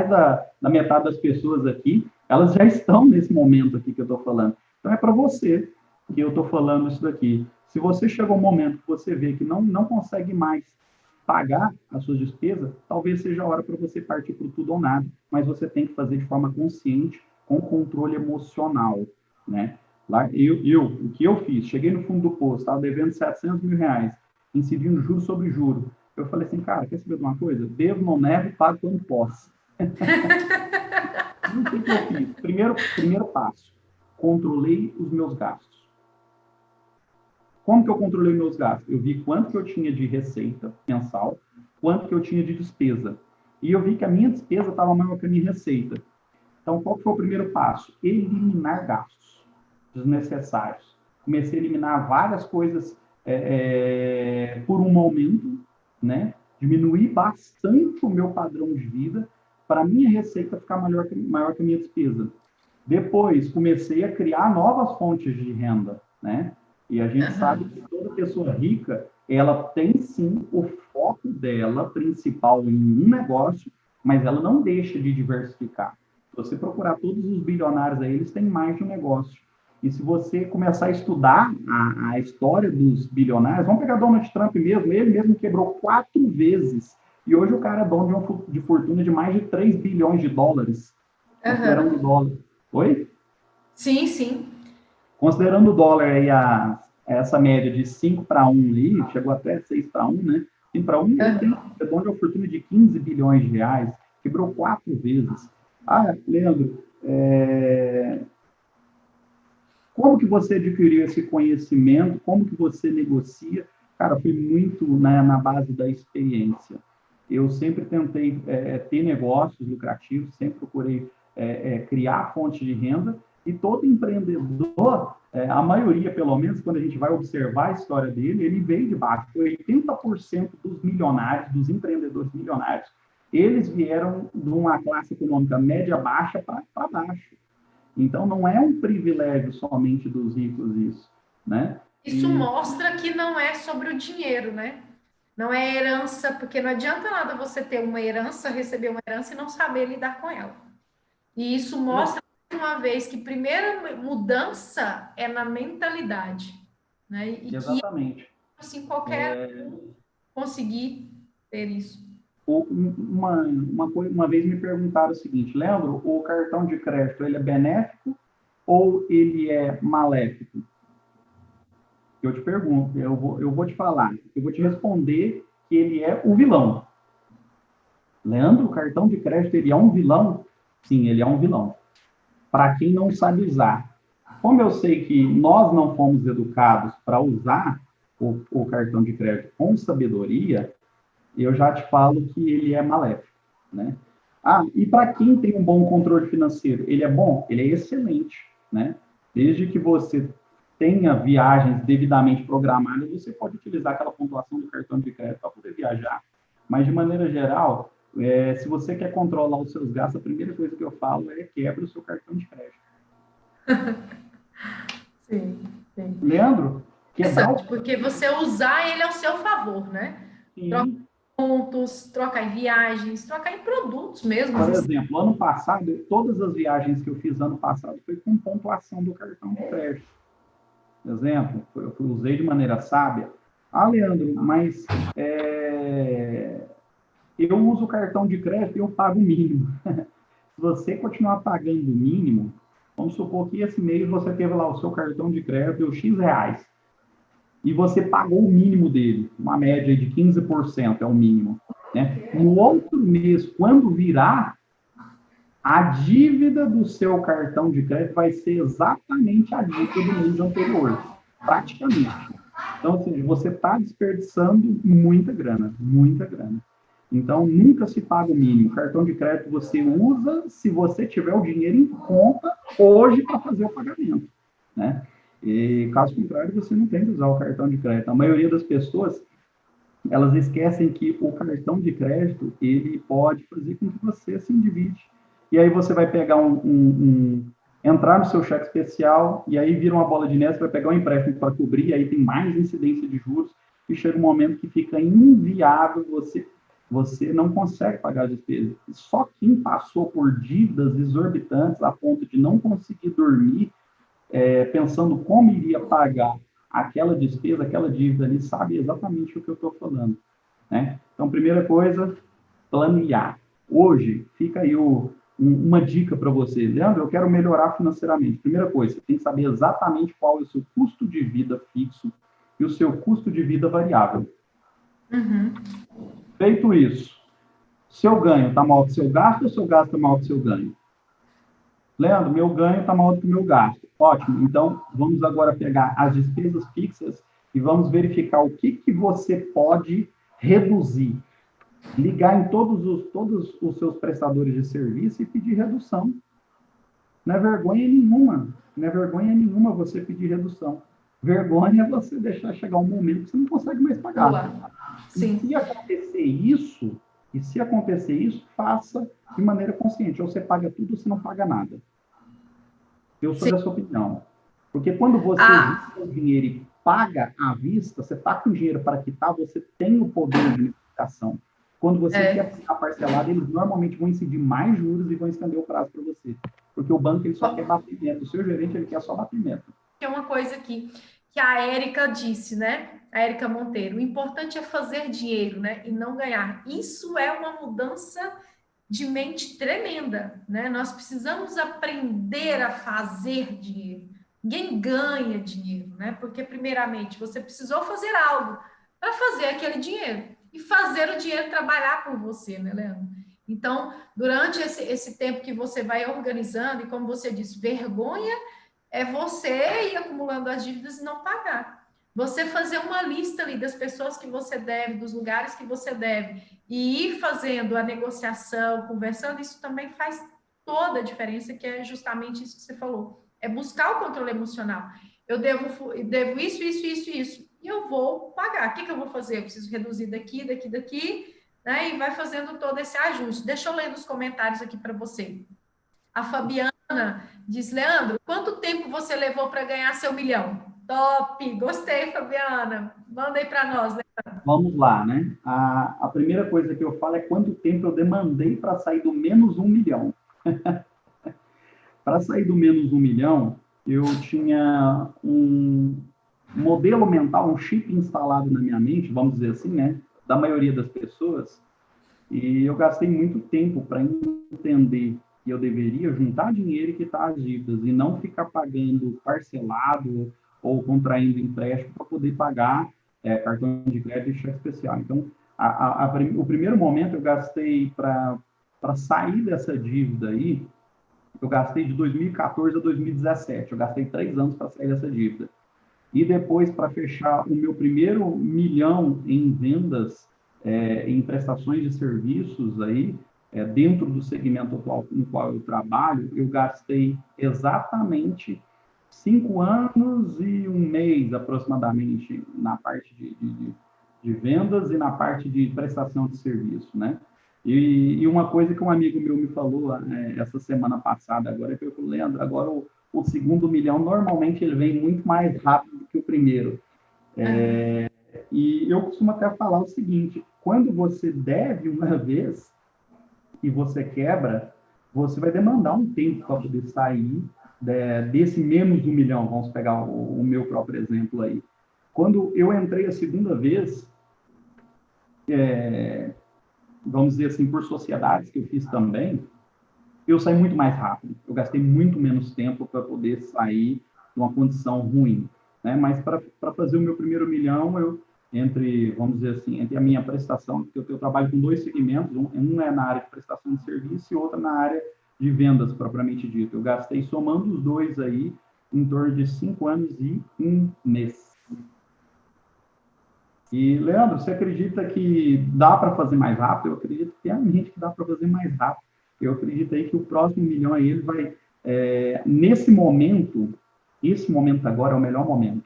da metade das pessoas aqui, elas já estão nesse momento aqui que eu estou falando. Então, é para você que eu estou falando isso daqui. Se você chegou um momento que você vê que não consegue mais pagar as suas despesas, talvez seja a hora para você partir para tudo ou nada, mas você tem que fazer de forma consciente, com controle emocional, né? Lá, o que eu fiz? Cheguei no fundo do poço, estava devendo R$ 700.000, incidindo juro sobre juro. Eu falei assim, cara, quer saber de uma coisa? Devo, não nego, pago quando posso. E o que eu fiz? Primeiro passo, controlei os meus gastos. Como que eu controlei meus gastos? Eu vi quanto que eu tinha de receita mensal, quanto que eu tinha de despesa. E eu vi que a minha despesa estava maior que a minha receita. Então, qual que foi o primeiro passo? Eliminar gastos desnecessários. Comecei a eliminar várias coisas por um momento, né? Diminuir bastante o meu padrão de vida para a minha receita ficar maior que a minha despesa. Depois, comecei a criar novas fontes de renda, né? E a gente sabe que toda pessoa rica, ela tem sim o foco dela principal em um negócio, mas ela não deixa de diversificar. Se você procurar todos os bilionários aí, eles têm mais de um negócio. E se você começar a estudar a história dos bilionários, vamos pegar Donald Trump mesmo, ele mesmo quebrou 4 vezes. E hoje o cara é dono de fortuna de mais de 3 bilhões de dólares, considerando o dólar. Oi? Sim, sim. Considerando o dólar aí essa média de 5 para 1 aí, chegou até 6 para 1, né? 5 para 1, ele tem dono de uma fortuna de 15 bilhões de reais, quebrou 4 vezes. Ah, Leandro, como que você adquiriu esse conhecimento? Como que você negocia? Cara, foi muito, né, na base da experiência. Eu sempre tentei ter negócios lucrativos, sempre procurei criar fonte de renda, e todo empreendedor, a maioria, pelo menos, quando a gente vai observar a história dele, ele veio de baixo. 80% dos milionários, dos empreendedores milionários, eles vieram de uma classe econômica média-baixa para baixo. Então, não é um privilégio somente dos ricos isso, né? Isso mostra que não é sobre o dinheiro, né? Não é herança, porque não adianta nada você ter uma herança, receber uma herança e não saber lidar com ela. E isso mostra, mais uma vez, que primeira mudança é na mentalidade, né? E Exatamente. Que, assim, qualquer um conseguir ter isso. Uma vez me perguntaram o seguinte, Leandro, o cartão de crédito, ele é benéfico ou ele é maléfico? Eu te pergunto, eu vou te falar, eu vou te responder que ele é o vilão. Leandro, o cartão de crédito, ele é um vilão? Sim, ele é um vilão. para quem não sabe usar. Como eu sei que nós não fomos educados para usar o cartão de crédito com sabedoria, eu já te falo que ele é maléfico, né? Ah, e para quem tem um bom controle financeiro, ele é bom? Ele é excelente, né? Desde que você tenha viagens devidamente programadas, você pode utilizar aquela pontuação do cartão de crédito para poder viajar. Mas, de maneira geral, se você quer controlar os seus gastos, a primeira coisa que eu falo é quebra o seu cartão de crédito. Sim, sim. Leandro, quebrar o... Porque você usar ele ao seu favor, né? Troca em pontos, troca em viagens, troca em produtos mesmo. Por exemplo, ano passado, todas as viagens que eu fiz ano passado foi com pontuação do cartão de crédito. Exemplo, eu usei de maneira sábia. Ah, Leandro, mas eu uso o cartão de crédito e eu pago o mínimo. Se você continuar pagando o mínimo, vamos supor que esse mês você teve lá o seu cartão de crédito deu X reais. E você pagou o mínimo dele, uma média de 15% é o mínimo. Né? No outro mês, quando virar, a dívida do seu cartão de crédito vai ser exatamente a dívida do mês anterior, praticamente. Então, assim, você está desperdiçando muita grana, muita grana. Então, nunca se paga o mínimo. O cartão de crédito você usa se você tiver o dinheiro em conta hoje para fazer o pagamento, né? E, caso contrário, você não tem que usar o cartão de crédito. A maioria das pessoas, elas esquecem que o cartão de crédito, ele pode fazer com que você se endivide. E aí você vai pegar entrar no seu cheque especial, e aí vira uma bola de neve, você vai pegar um empréstimo para cobrir, e aí tem mais incidência de juros, e chega um momento que fica inviável, você não consegue pagar as despesas. Só quem passou por dívidas exorbitantes a ponto de não conseguir dormir, pensando como iria pagar aquela despesa, aquela dívida ali, sabe exatamente o que eu estou falando, né? Então, primeira coisa, planejar. Hoje, fica aí uma dica para você. Leandro, eu quero melhorar financeiramente. Primeira coisa, você tem que saber exatamente qual é o seu custo de vida fixo e o seu custo de vida variável. Uhum. Feito isso, seu ganho está maior que seu gasto ou seu gasto está maior que seu ganho? Leandro, meu ganho está maior do que o meu gasto. Ótimo. Então, vamos agora pegar as despesas fixas e vamos verificar o que você pode reduzir. Ligar em todos os seus prestadores de serviço e pedir redução. Não é vergonha nenhuma. Não é vergonha nenhuma você pedir redução. Vergonha é você deixar chegar um momento que você não consegue mais pagar. Sim. E se acontecer isso, faça de maneira consciente. Ou você paga tudo ou você não paga nada. Eu sou dessa opinião. Porque quando você risca o dinheiro e paga à vista, você está com dinheiro para quitar, você tem o poder de negociação. Quando você quer pagar parcelado, eles normalmente vão incidir mais juros e vão estender o prazo para você. Porque o banco ele só quer batimento. O seu gerente ele quer só batimento. É uma coisa que a Érica disse, né? A Érica Monteiro. O importante é fazer dinheiro, né? E não ganhar. Isso é uma mudança de mente tremenda, né? Nós precisamos aprender a fazer dinheiro. Ninguém ganha dinheiro, né? Porque, primeiramente, você precisou fazer algo para fazer aquele dinheiro e fazer o dinheiro trabalhar por você, né, Leandro? Então, durante esse tempo que você vai organizando, e como você disse, vergonha é você ir acumulando as dívidas e não pagar. Você fazer uma lista ali das pessoas que você deve, dos lugares que você deve, e ir fazendo a negociação, conversando, isso também faz toda a diferença, que é justamente isso que você falou. É buscar o controle emocional. Eu devo isso, e eu vou pagar. O que eu vou fazer? Eu preciso reduzir daqui, né? E vai fazendo todo esse ajuste. Deixa eu ler nos comentários aqui para você. A Fabiana diz, Leandro, quanto tempo você levou para ganhar seu milhão? Top! Gostei, Fabiana. Manda aí para nós, Leandro. Vamos lá, né? A primeira coisa que eu falo é quanto tempo eu demandei para sair do menos 1 milhão. Para sair do menos 1 milhão, eu tinha um modelo mental, um chip instalado na minha mente, vamos dizer assim, né? Da maioria das pessoas. E eu gastei muito tempo para entender que eu deveria juntar dinheiro e quitar as dívidas e não ficar pagando parcelado ou contraindo empréstimo para poder pagar cartão de crédito e cheque especial. Então, o primeiro momento eu gastei para sair dessa dívida aí, Eu gastei de 2014 a 2017. Eu gastei 3 anos para sair dessa dívida. E depois, para fechar o meu primeiro milhão em vendas, em prestações de serviços aí, dentro do segmento atual no qual eu trabalho, eu gastei exatamente 5 anos e um mês, aproximadamente, na parte de vendas e na parte de prestação de serviço, né? E uma coisa que um amigo meu me falou essa semana passada, agora que eu falei, Leandro, agora o segundo milhão, normalmente ele vem muito mais rápido do que o primeiro. E eu costumo até falar o seguinte, quando você deve uma vez e você quebra, você vai demandar um tempo para poder sair desse menos de 1 milhão. Vamos pegar o meu próprio exemplo aí. Quando eu entrei a segunda vez, vamos dizer assim, por sociedades que eu fiz também, eu saí muito mais rápido. Eu gastei muito menos tempo para poder sair de uma condição ruim, né? Mas para fazer o meu primeiro milhão, vamos dizer assim, entre a minha prestação, porque eu trabalho com 2 segmentos, um é na área de prestação de serviço e outro na área de vendas, propriamente dito. Eu gastei, somando os dois aí, em torno de 5 anos e 1 mês. E, Leandro, você acredita que dá para fazer mais rápido? Eu acredito que tem gente que dá para fazer mais rápido. Eu acredito aí que o próximo milhão aí, ele vai, nesse momento, esse momento agora é o melhor momento,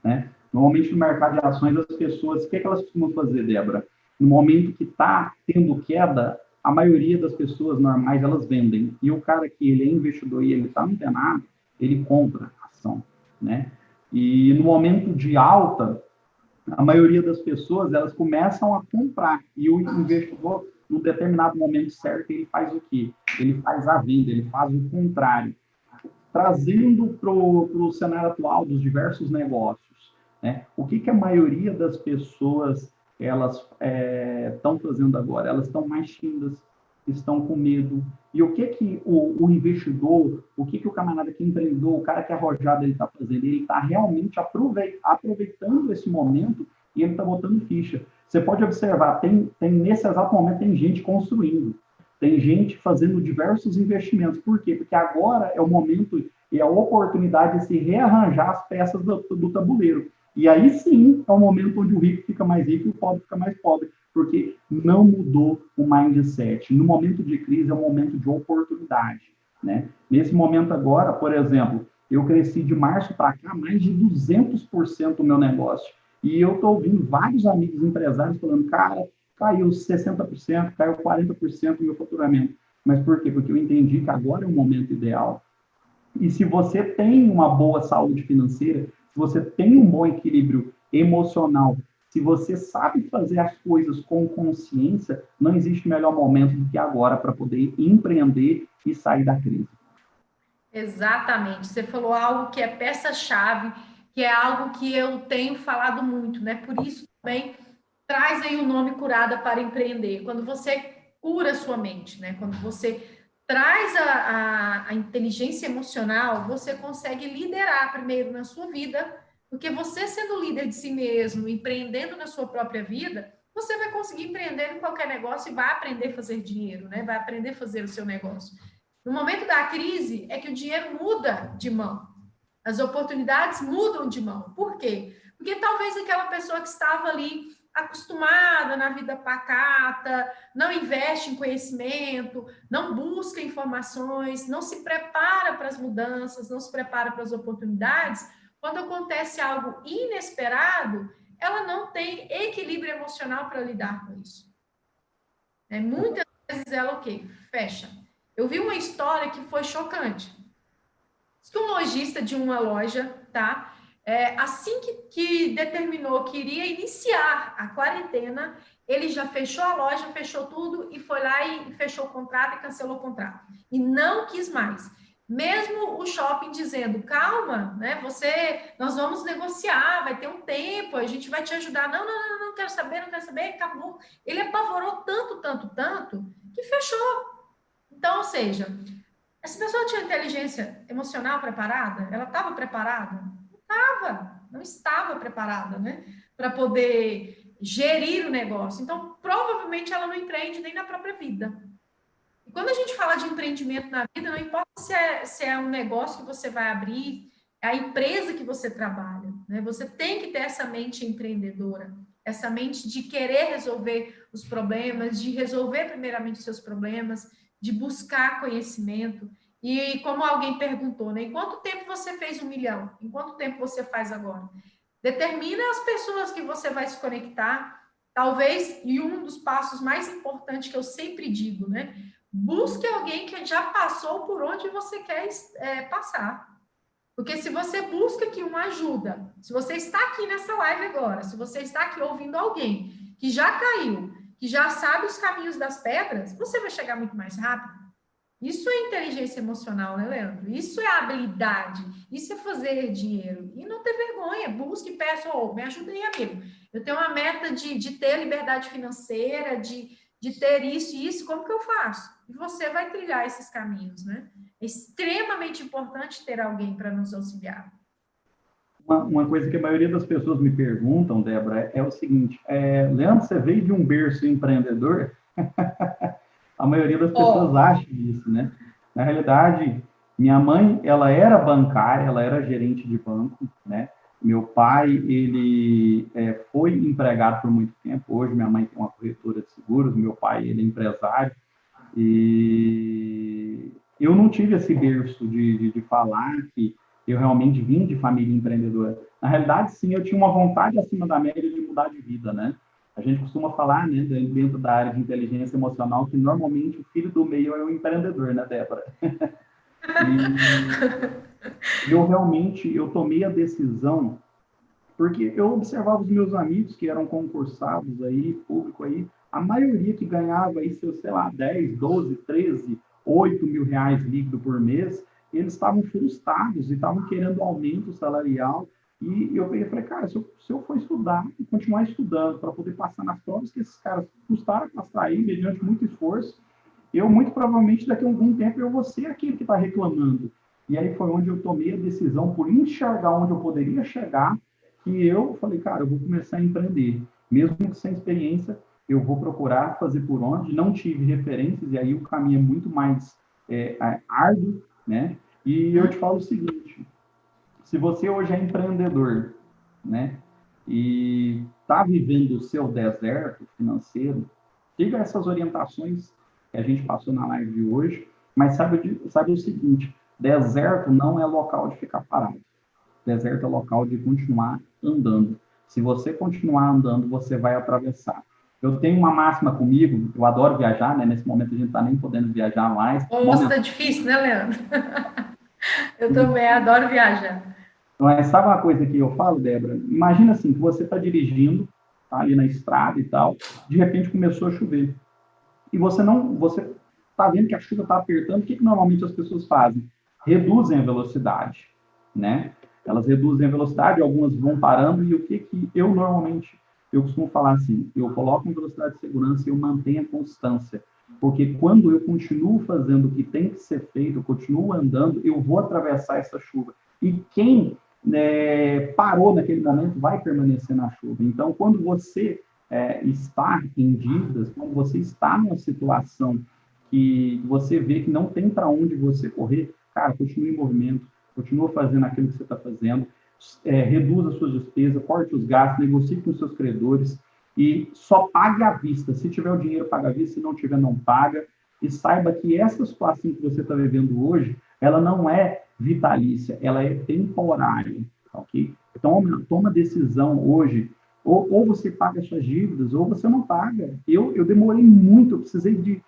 né? Normalmente no mercado de ações, as pessoas, o que elas costumam fazer, Débora? No momento que está tendo queda, a maioria das pessoas normais, elas vendem. E o cara que ele é investidor e ele está antenado, ele compra ação, né? E no momento de alta, a maioria das pessoas, elas começam a comprar. E o investidor, num determinado momento certo, ele faz o quê? Ele faz a venda, ele faz o contrário. Trazendo para o cenário atual dos diversos negócios, né? O que a maioria das pessoas elas estão fazendo agora? Elas estão mais tímidas, estão com medo. E o que o investidor, o que o camarada que empreendeu, o cara que é arrojado, ele está fazendo? Ele está realmente aproveitando esse momento e ele está botando ficha. Você pode observar, nesse exato momento tem gente construindo, tem gente fazendo diversos investimentos. Por quê? Porque agora é o momento e a oportunidade de se rearranjar as peças do tabuleiro. E aí sim é o momento onde o rico fica mais rico e o pobre fica mais pobre, porque não mudou o mindset. No momento de crise é um momento de oportunidade, né? Nesse momento agora, por exemplo, eu cresci de março para cá mais de 200% o meu negócio. E eu estou ouvindo vários amigos empresários falando, cara, caiu 60%, caiu 40% do meu faturamento. Mas por quê? Porque eu entendi que agora é o momento ideal. E se você tem uma boa saúde financeira, se você tem um bom equilíbrio emocional, se você sabe fazer as coisas com consciência, não existe melhor momento do que agora para poder empreender e sair da crise. Exatamente. Você falou algo que é peça-chave, que é algo que eu tenho falado muito, né? Por isso também traz aí o nome Curada para Empreender. Quando você cura sua mente, né? Quando você traz a inteligência emocional, você consegue liderar primeiro na sua vida, porque você sendo líder de si mesmo, empreendendo na sua própria vida, você vai conseguir empreender em qualquer negócio e vai aprender a fazer dinheiro, né? Vai aprender a fazer o seu negócio. No momento da crise, é que o dinheiro muda de mão. As oportunidades mudam de mão. Por quê? Porque talvez aquela pessoa que estava ali acostumada na vida pacata, não investe em conhecimento, não busca informações, não se prepara para as mudanças, não se prepara para as oportunidades, quando acontece algo inesperado, ela não tem equilíbrio emocional para lidar com isso. Muitas vezes ela o quê? Fecha. Eu vi uma história que foi chocante. Diz que um lojista de uma loja, tá? Assim que determinou que iria iniciar a quarentena, ele já fechou a loja, fechou tudo e foi lá e fechou o contrato e cancelou o contrato. E não quis mais. Mesmo o shopping dizendo, calma, né? Nós vamos negociar, vai ter um tempo, a gente vai te ajudar. Não quero saber, acabou. Ele apavorou tanto, que fechou. Então, ou seja, essa pessoa tinha inteligência emocional preparada? Ela estava preparada? Não estava preparada, né? Para poder gerir o negócio. Então, provavelmente ela não empreende nem na própria vida. Quando a gente fala de empreendimento na vida, não importa se é um negócio que você vai abrir, é a empresa que você trabalha, né? Você tem que ter essa mente empreendedora, essa mente de querer resolver os problemas, de resolver primeiramente os seus problemas, de buscar conhecimento. E como alguém perguntou, né? Em quanto tempo você fez 1 milhão? Em quanto tempo você faz agora? Determina as pessoas que você vai se conectar. Talvez, e um dos passos mais importantes que eu sempre digo, né? Busque alguém que já passou por onde você quer passar. Porque se você busca aqui uma ajuda, se você está aqui nessa live agora, se você está aqui ouvindo alguém que já caiu, que já sabe os caminhos das pedras, você vai chegar muito mais rápido. Isso é inteligência emocional, né, Leandro? Isso é habilidade, isso é fazer dinheiro. E não ter vergonha, busque, peça, me ajuda aí, amigo. Eu tenho uma meta de ter liberdade financeira, de ter isso e isso, como que eu faço? E você vai trilhar esses caminhos, né? É extremamente importante ter alguém para nos auxiliar. Uma coisa que a maioria das pessoas me perguntam, Débora, é o seguinte: Leandro, você veio de um berço empreendedor? A maioria das pessoas acha isso, né? Na realidade, minha mãe, ela era bancária, ela era gerente de banco, né? Meu pai, ele foi empregado por muito tempo. Hoje, minha mãe tem uma corretora de seguros, meu pai, ele é empresário. E eu não tive esse berço de falar que eu realmente vim de família empreendedora. Na realidade, sim, eu tinha uma vontade acima da média de mudar de vida, né? A gente costuma falar, né, dentro da área de inteligência emocional, que normalmente o filho do meio é o empreendedor, né, Débora? E eu realmente, eu tomei a decisão, porque eu observava os meus amigos que eram concursados aí, público aí, a maioria que ganhava aí seus, sei lá, 10, 12, 13, 8 mil reais líquido por mês, eles estavam frustrados e estavam querendo aumento salarial. E eu peguei e falei, cara, se eu for estudar e continuar estudando para poder passar nas provas que esses caras custaram passar aí, mediante muito esforço, eu muito provavelmente daqui a algum tempo eu vou ser aquele que está reclamando. E aí foi onde eu tomei a decisão, por enxergar onde eu poderia chegar, que eu falei, cara, eu vou começar a empreender. Mesmo sem experiência, eu vou procurar fazer por onde. Não tive referências, e aí o caminho é muito mais árduo, né? E eu te falo o seguinte, se você hoje é empreendedor, né, e está vivendo o seu deserto financeiro, siga essas orientações que a gente passou na live de hoje, mas sabe o seguinte, deserto não é local de ficar parado. Deserto é local de continuar andando. Se você continuar andando, você vai atravessar. Eu tenho uma máxima comigo, eu adoro viajar, né? Nesse momento a gente está nem podendo viajar mais. Nossa, tá difícil, né, Leandro? Eu também adoro viajar. Mas sabe uma coisa que eu falo, Débora? Imagina assim, que você está dirigindo, tá ali na estrada e tal, de repente começou a chover. E você está vendo que a chuva está apertando, o que normalmente as pessoas fazem? Reduzem a velocidade, né? Elas reduzem a velocidade, algumas vão parando, e o que eu normalmente, eu costumo falar assim, eu coloco uma velocidade de segurança e eu mantenho a constância. Porque quando eu continuo fazendo o que tem que ser feito, eu continuo andando, eu vou atravessar essa chuva. E quem parou naquele momento vai permanecer na chuva. Então, quando você está em dívidas, quando você está numa situação que você vê que não tem para onde você correr, cara, continue em movimento, continua fazendo aquilo que você está fazendo, reduza as suas despesas, corte os gastos, negocie com os seus credores e só pague à vista. Se tiver o dinheiro, paga à vista, se não tiver, não paga. E saiba que essa situação que você está vivendo hoje, ela não é vitalícia, ela é temporária, ok? Toma decisão hoje, ou você paga suas dívidas, ou você não paga. Eu demorei muito, eu precisei de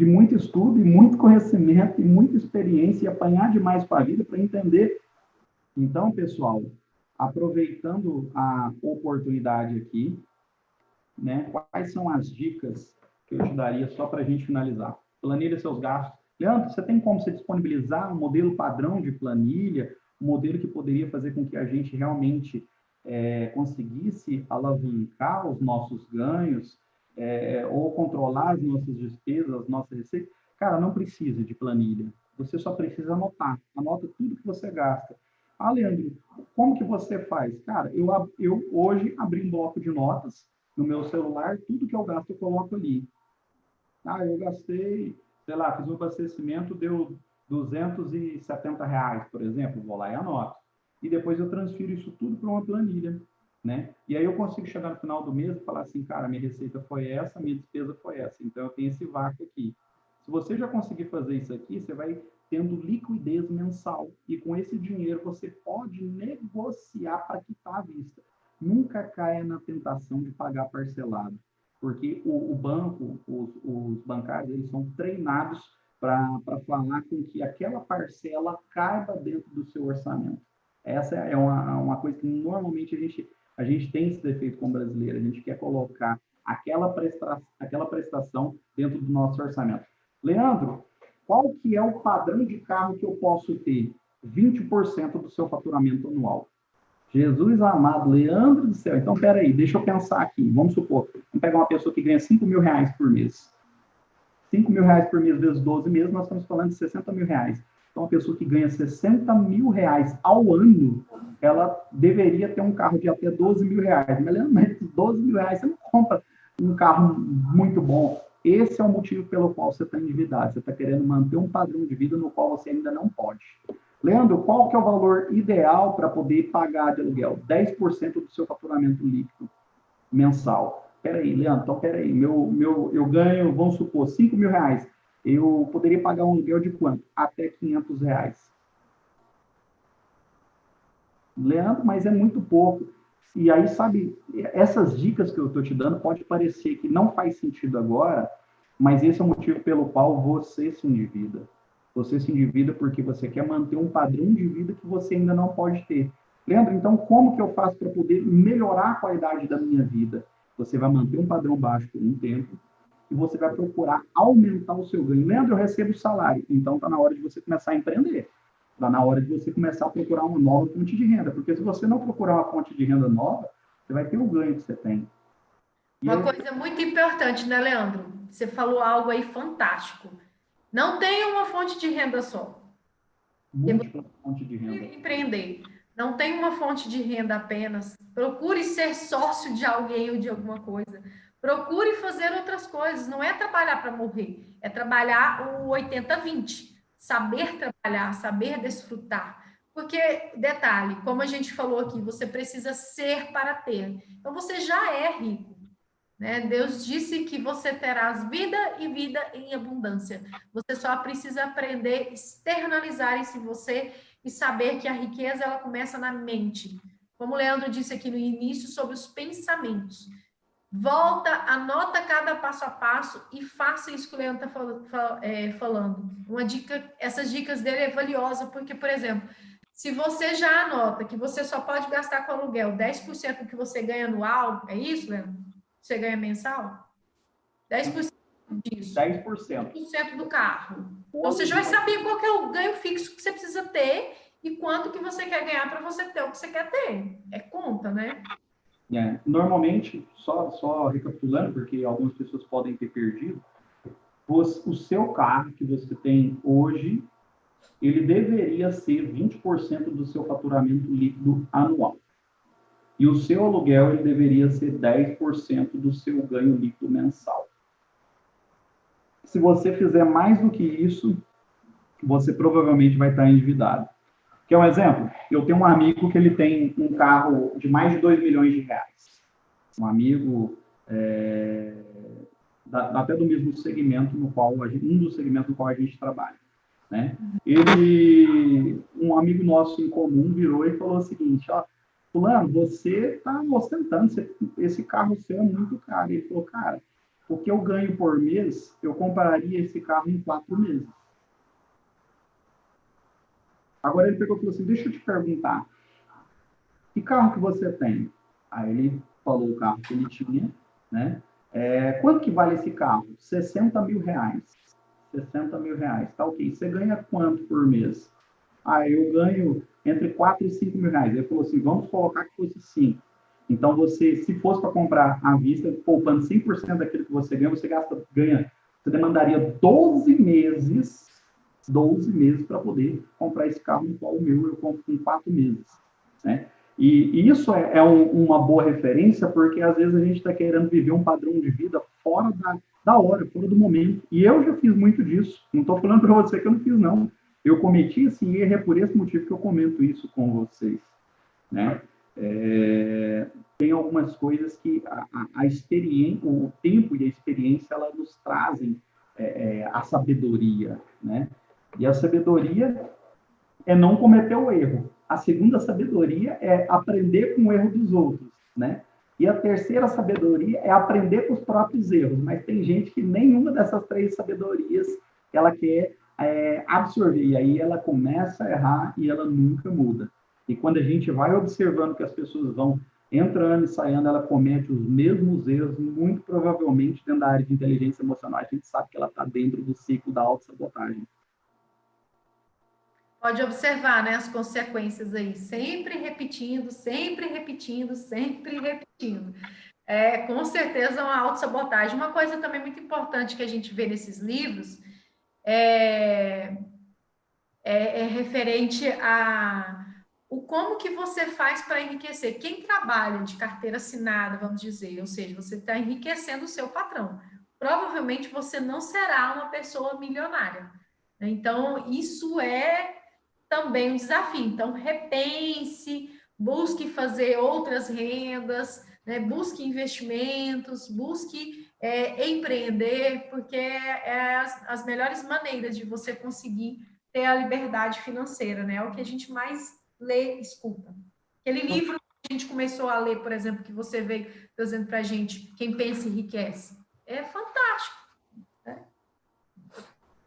muito estudo e muito conhecimento e muita experiência e apanhar demais para a vida para entender. Então, pessoal, aproveitando a oportunidade aqui, né, quais são as dicas que eu te daria só para a gente finalizar? Planilha seus gastos. Leandro, você tem como você disponibilizar um modelo padrão de planilha, um modelo que poderia fazer com que a gente realmente conseguisse alavancar os nossos ganhos, ou controlar as nossas despesas, as nossas receitas? Cara, não precisa de planilha. Você só precisa anotar. Anota tudo que você gasta. Ah, Leandro, como que você faz? Cara, eu hoje abri um bloco de notas no meu celular, tudo que eu gasto eu coloco ali. Ah, eu gastei sei lá, fiz um abastecimento, deu R$ 270, por exemplo, vou lá e anoto. E depois eu transfiro isso tudo para uma planilha, né? E aí eu consigo chegar no final do mês e falar assim, cara, minha receita foi essa, minha despesa foi essa, então eu tenho esse vácuo aqui. Se você já conseguir fazer isso aqui, você vai tendo liquidez mensal. E com esse dinheiro você pode negociar para quitar à vista. Nunca caia na tentação de pagar parcelado, porque o banco, os bancários, eles são treinados para falar com que aquela parcela caiba dentro do seu orçamento. Essa é uma coisa que normalmente a gente tem esse defeito como brasileiro, a gente quer colocar aquela prestação dentro do nosso orçamento. Leandro, qual que é o padrão de carro que eu posso ter? 20% do seu faturamento anual. Jesus amado, Leandro do céu. Então, peraí, deixa eu pensar aqui. Vamos supor, vamos pegar uma pessoa que ganha R$ 5.000 por mês. R$ 5.000 por mês vezes 12 meses, nós estamos falando de R$ 60.000. Então, uma pessoa que ganha R$ 60.000 ao ano, ela deveria ter um carro de até R$ 12.000. Mas R$ 12.000 você não compra um carro muito bom. Esse é o motivo pelo qual você está endividado. Você está querendo manter um padrão de vida no qual você ainda não pode. Leandro, qual que é o valor ideal para poder pagar de aluguel? 10% do seu faturamento líquido mensal. Peraí, Leandro, então peraí. Eu ganho, vamos supor, R$ 5.000. Eu poderia pagar um aluguel de quanto? Até R$ 500. Leandro, mas é muito pouco. E aí, sabe, essas dicas que eu estou te dando pode parecer que não faz sentido agora, mas esse é o motivo pelo qual você se endivida. Você se endivida porque você quer manter um padrão de vida que você ainda não pode ter. Leandro, então como que eu faço para poder melhorar a qualidade da minha vida? Você vai manter um padrão baixo por um tempo e você vai procurar aumentar o seu ganho. Leandro, eu recebo salário, então está na hora de você começar a empreender. Está na hora de você começar a procurar uma nova fonte de renda, porque se você não procurar uma fonte de renda nova, você vai ter o ganho que você tem. Uma coisa muito importante, né, Leandro? Você falou algo aí fantástico. Não tenha uma fonte de renda só. Múltipla fonte de renda. Empreender. Não tem uma fonte de renda apenas. Procure ser sócio de alguém ou de alguma coisa. Procure fazer outras coisas. Não é trabalhar para morrer. É trabalhar o 80-20. Saber trabalhar, saber desfrutar. Porque, detalhe, como a gente falou aqui, você precisa ser para ter. Então, você já é rico. Né? Deus disse que você terás vida e vida em abundância. Você só precisa aprender a externalizar isso em você e saber que a riqueza ela começa na mente. Como o Leandro disse aqui no início sobre os pensamentos. Volta, anota cada passo a passo e faça isso que o Leandro está falando. Uma dica, essas dicas dele é valiosa porque, por exemplo, se você já anota que você só pode gastar com aluguel 10% do que você ganha anual, é isso, Leandro? Você ganha mensal? 10% disso. 10%. 10% do carro. Então, você já vai saber qual que é o ganho fixo que você precisa ter e quanto que você quer ganhar para você ter o que você quer ter. É conta, né? Normalmente, só recapitulando, porque algumas pessoas podem ter perdido, o seu carro que você tem hoje, ele deveria ser 20% do seu faturamento líquido anual. E o seu aluguel ele deveria ser 10% do seu ganho líquido mensal. Se você fizer mais do que isso, você provavelmente vai estar endividado. Quer um exemplo? Eu tenho um amigo que ele tem um carro de mais de R$ 2 milhões. Um amigo até do mesmo segmento no qual um dos segmentos no qual a gente trabalha, né? Um amigo nosso em comum virou e falou o seguinte, ó, fulano, você está ostentando, esse carro seu é muito caro. Ele falou, cara, o que eu ganho por mês, eu compraria esse carro em 4 meses. Agora ele pegou e falou assim, deixa eu te perguntar, que carro que você tem? Aí ele falou o carro que ele tinha, né? Quanto que vale esse carro? R$ 60.000. R$ 60.000, tá ok. Você ganha quanto por mês? Eu ganho entre 4 e 5 mil reais. Ele falou assim, vamos colocar que fosse 5. Então, você, se fosse para comprar à vista, poupando 100% daquilo que você ganha, você demandaria 12 meses para poder comprar esse carro, no qual o meu eu compro em 4 meses, né? E isso é uma boa referência, porque às vezes a gente está querendo viver um padrão de vida fora da hora, fora do momento. E eu já fiz muito disso. Não estou falando para você que eu não fiz, não. Eu cometi esse erro, é por esse motivo que eu comento isso com vocês, né? Tem algumas coisas que a experiência, o tempo e a experiência, ela nos trazem a sabedoria, né? E a sabedoria é não cometer o erro. A segunda sabedoria é aprender com o erro dos outros, né? E a terceira sabedoria é aprender com os próprios erros. Mas tem gente que nenhuma dessas três sabedorias ela quer absorver. E aí ela começa a errar e ela nunca muda. E quando a gente vai observando que as pessoas vão entrando e saindo, ela comete os mesmos erros, muito provavelmente dentro da área de inteligência emocional. A gente sabe que ela está dentro do ciclo da autossabotagem. Pode observar, né, as consequências aí, sempre repetindo, sempre repetindo, sempre repetindo. Com certeza uma autossabotagem. Uma coisa também muito importante que a gente vê nesses livros é referente a o como que você faz para enriquecer. Quem trabalha de carteira assinada, vamos dizer, ou seja, você está enriquecendo o seu patrão. Provavelmente você não será uma pessoa milionária. Então, isso é também um desafio. Então, repense, busque fazer outras rendas, né? Busque investimentos, busque empreender, porque é as melhores maneiras de você conseguir ter a liberdade financeira, né? É o que a gente mais lê, escuta. Aquele livro que a gente começou a ler, por exemplo, que você veio trazendo para a gente, Quem Pensa Enriquece, é fantástico. Né?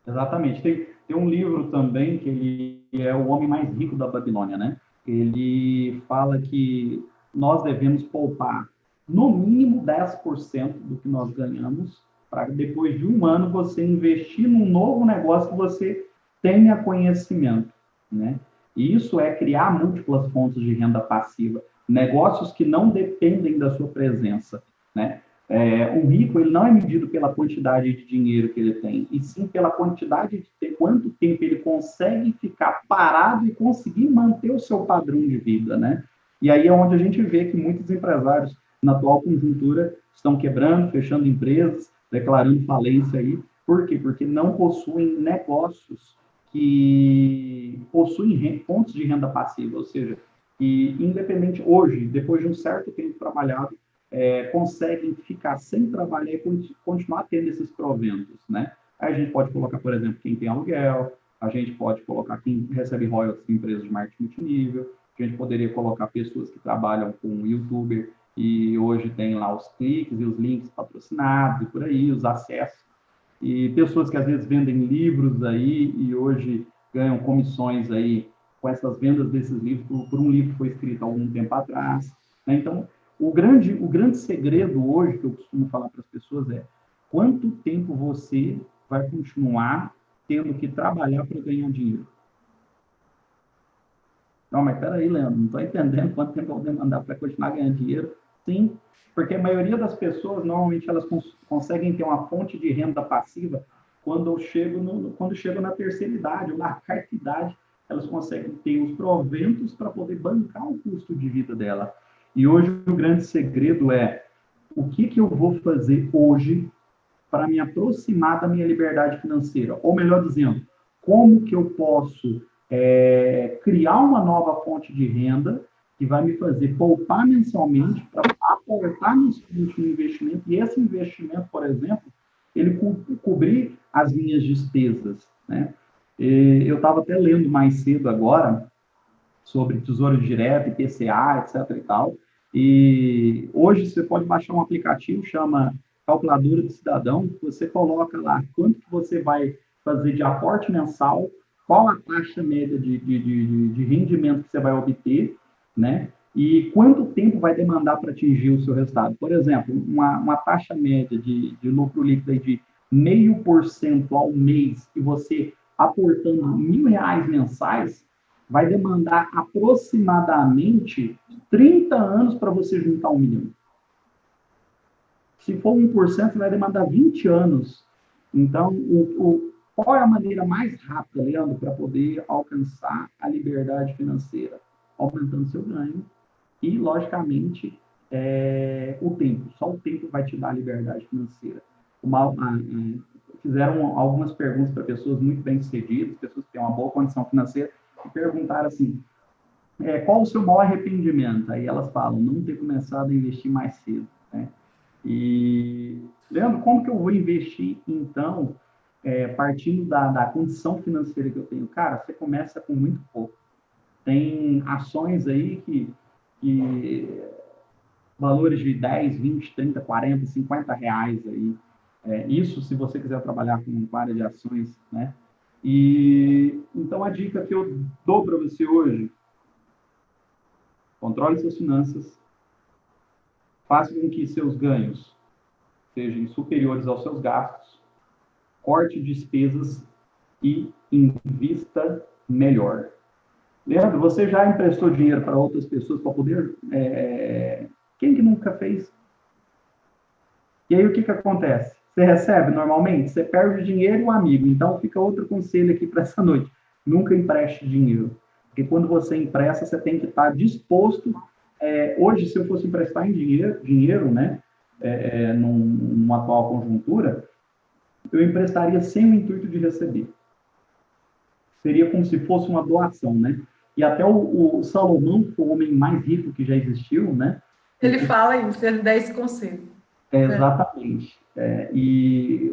Exatamente. Tem um livro também que ele é o homem mais rico da Babilônia, né? Ele fala que nós devemos poupar no mínimo 10% do que nós ganhamos para depois de um ano você investir num novo negócio que você tenha conhecimento, né? E isso é criar múltiplas fontes de renda passiva, negócios que não dependem da sua presença, né? Um rico ele não é medido pela quantidade de dinheiro que ele tem, e sim pela quantidade de tempo, quanto tempo ele consegue ficar parado e conseguir manter o seu padrão de vida, né? E aí é onde a gente vê que muitos empresários, na atual conjuntura, estão quebrando, fechando empresas, declarando falência aí. Por quê? Porque não possuem negócios que possuem fontes de renda passiva, ou seja, que independente, hoje, depois de um certo tempo trabalhado, conseguem ficar sem trabalhar e continuar tendo esses proventos, né? Aí a gente pode colocar, por exemplo, quem tem aluguel, a gente pode colocar quem recebe royalties em empresas de marketing multinível, a gente poderia colocar pessoas que trabalham com youtuber e hoje tem lá os cliques e os links patrocinados e por aí, os acessos, e pessoas que às vezes vendem livros aí e hoje ganham comissões aí com essas vendas desses livros por um livro que foi escrito há algum tempo atrás, né? Então, o grande segredo hoje que eu costumo falar para as pessoas é quanto tempo você vai continuar tendo que trabalhar para ganhar dinheiro. Não, mas peraí, Leandro, não estou entendendo quanto tempo eu vou demandar para continuar ganhando dinheiro. Sim, porque a maioria das pessoas, normalmente, elas conseguem ter uma fonte de renda passiva quando chegam na terceira idade ou na quarta idade, elas conseguem ter os proventos para poder bancar o custo de vida dela. E hoje o grande segredo é o que eu vou fazer hoje para me aproximar da minha liberdade financeira? Ou melhor dizendo, como que eu posso criar uma nova fonte de renda que vai me fazer poupar mensalmente para aportar no seguinte investimento, e esse investimento, por exemplo, ele cobrir as minhas despesas, né? Eu estava até lendo mais cedo agora sobre Tesouro Direto, IPCA, etc. e tal. E hoje você pode baixar um aplicativo, chama Calculadora do Cidadão, você coloca lá quanto que você vai fazer de aporte mensal, qual a taxa média de rendimento que você vai obter, né? E quanto tempo vai demandar para atingir o seu resultado. Por exemplo, uma taxa média de lucro líquido de 0,5% ao mês e você aportando R$ 1.000 mensais, vai demandar aproximadamente 30 anos para você juntar 1 milhão. Se for 1%, vai demandar 20 anos. Então, qual é a maneira mais rápida, Leandro, para poder alcançar a liberdade financeira? Aumentando seu ganho e, logicamente, o tempo. Só o tempo vai te dar a liberdade financeira. fizeram algumas perguntas para pessoas muito bem-sucedidas, pessoas que têm uma boa condição financeira, e perguntaram assim, qual o seu maior arrependimento? Aí elas falam, não ter começado a investir mais cedo, né? E, Leandro, como que eu vou investir, então, partindo da condição financeira que eu tenho? Cara, você começa com muito pouco. Tem ações aí que valores de 10, 20, 30, 40, 50 reais aí. Isso se você quiser trabalhar com várias de ações, né? E então a dica que eu dou para você hoje, controle suas finanças, faça com que seus ganhos sejam superiores aos seus gastos, corte despesas e invista melhor. Leandro, você já emprestou dinheiro para outras pessoas para poder... Quem que nunca fez? E aí o que acontece? Você recebe normalmente, você perde o dinheiro e o amigo. Então fica outro conselho aqui para essa noite. Nunca empreste dinheiro. Porque quando você empresta, você tem que estar disposto. Hoje, se eu fosse emprestar em dinheiro, né, numa atual conjuntura, eu emprestaria sem o intuito de receber. Seria como se fosse uma doação, né? E até o Salomão, que foi o homem mais rico que já existiu, né? Ele fala isso, ele dá esse conselho. Exatamente. E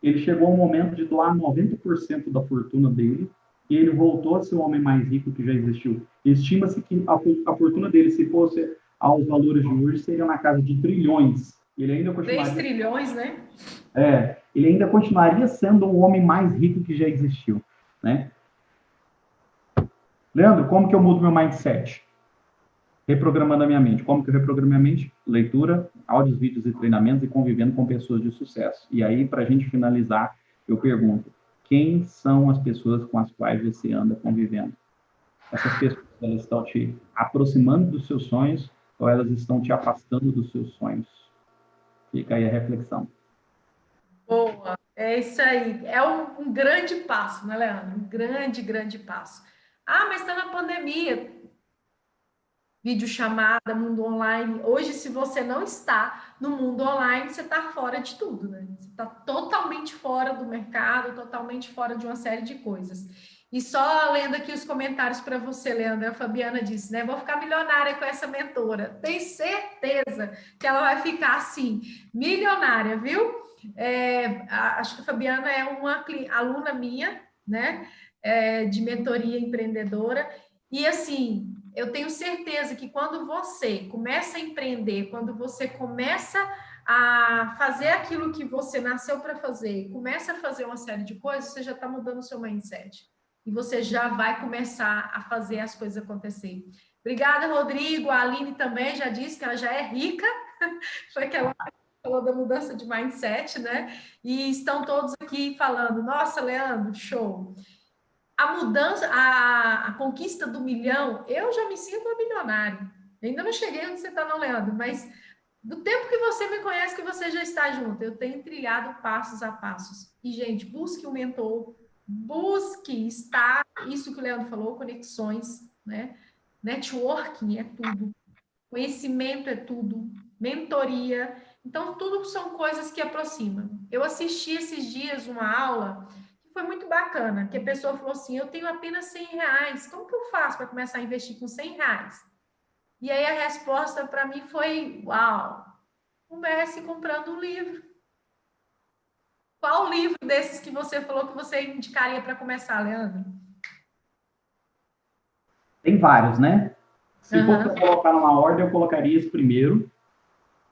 ele chegou ao momento de doar 90% da fortuna dele, e ele voltou a ser o homem mais rico que já existiu. Estima-se que a fortuna dele, se fosse aos valores de hoje, seria na casa de trilhões. Ele ainda continuaria... 3 trilhões, né? Ele ainda continuaria sendo o homem mais rico que já existiu, né? Leandro, como que eu mudo meu mindset? Reprogramando a minha mente. Como que eu reprogramo a minha mente? Leitura, áudios, vídeos e treinamentos e convivendo com pessoas de sucesso. E aí, para a gente finalizar, eu pergunto, quem são as pessoas com as quais você anda convivendo? Essas pessoas, elas estão te aproximando dos seus sonhos ou elas estão te afastando dos seus sonhos? Fica aí a reflexão. Boa, é isso aí. É um grande passo, né, Leandro? Um grande, grande passo. Ah, mas está na pandemia. Videochamada, mundo online. Hoje, se você não está no mundo online, você está fora de tudo, né? Você está totalmente fora do mercado, totalmente fora de uma série de coisas. E só lendo aqui os comentários para você, Leandro, a Fabiana disse, né? Vou ficar milionária com essa mentora. Tenho certeza que ela vai ficar assim, milionária, viu? Acho que a Fabiana é uma aluna minha, né? De mentoria empreendedora. E assim, eu tenho certeza que quando você começa a empreender, quando você começa a fazer aquilo que você nasceu para fazer, começa a fazer uma série de coisas, você já está mudando o seu mindset. E você já vai começar a fazer as coisas acontecerem. Obrigada, Rodrigo. A Aline também já disse que ela já é rica. Foi que ela falou da mudança de mindset, né? E estão todos aqui falando, nossa, Leandro, show. A mudança, a conquista do milhão, eu já me sinto uma milionária. Ainda não cheguei onde você está, não, Leandro, mas do tempo que você me conhece, que você já está junto, eu tenho trilhado passos a passos. E, gente, busque um mentor, busque estar, isso que o Leandro falou, conexões, né? Networking é tudo, conhecimento é tudo, mentoria. Então, tudo são coisas que aproximam. Eu assisti esses dias uma aula que foi muito bacana, que a pessoa falou assim, eu tenho apenas 100 reais, como que eu faço para começar a investir com 100 reais? E aí a resposta para mim foi, uau, comece comprando um livro. Qual livro desses que você falou que você indicaria para começar, Leandro? Tem vários, né? Se for para colocar numa ordem, eu colocaria esse primeiro.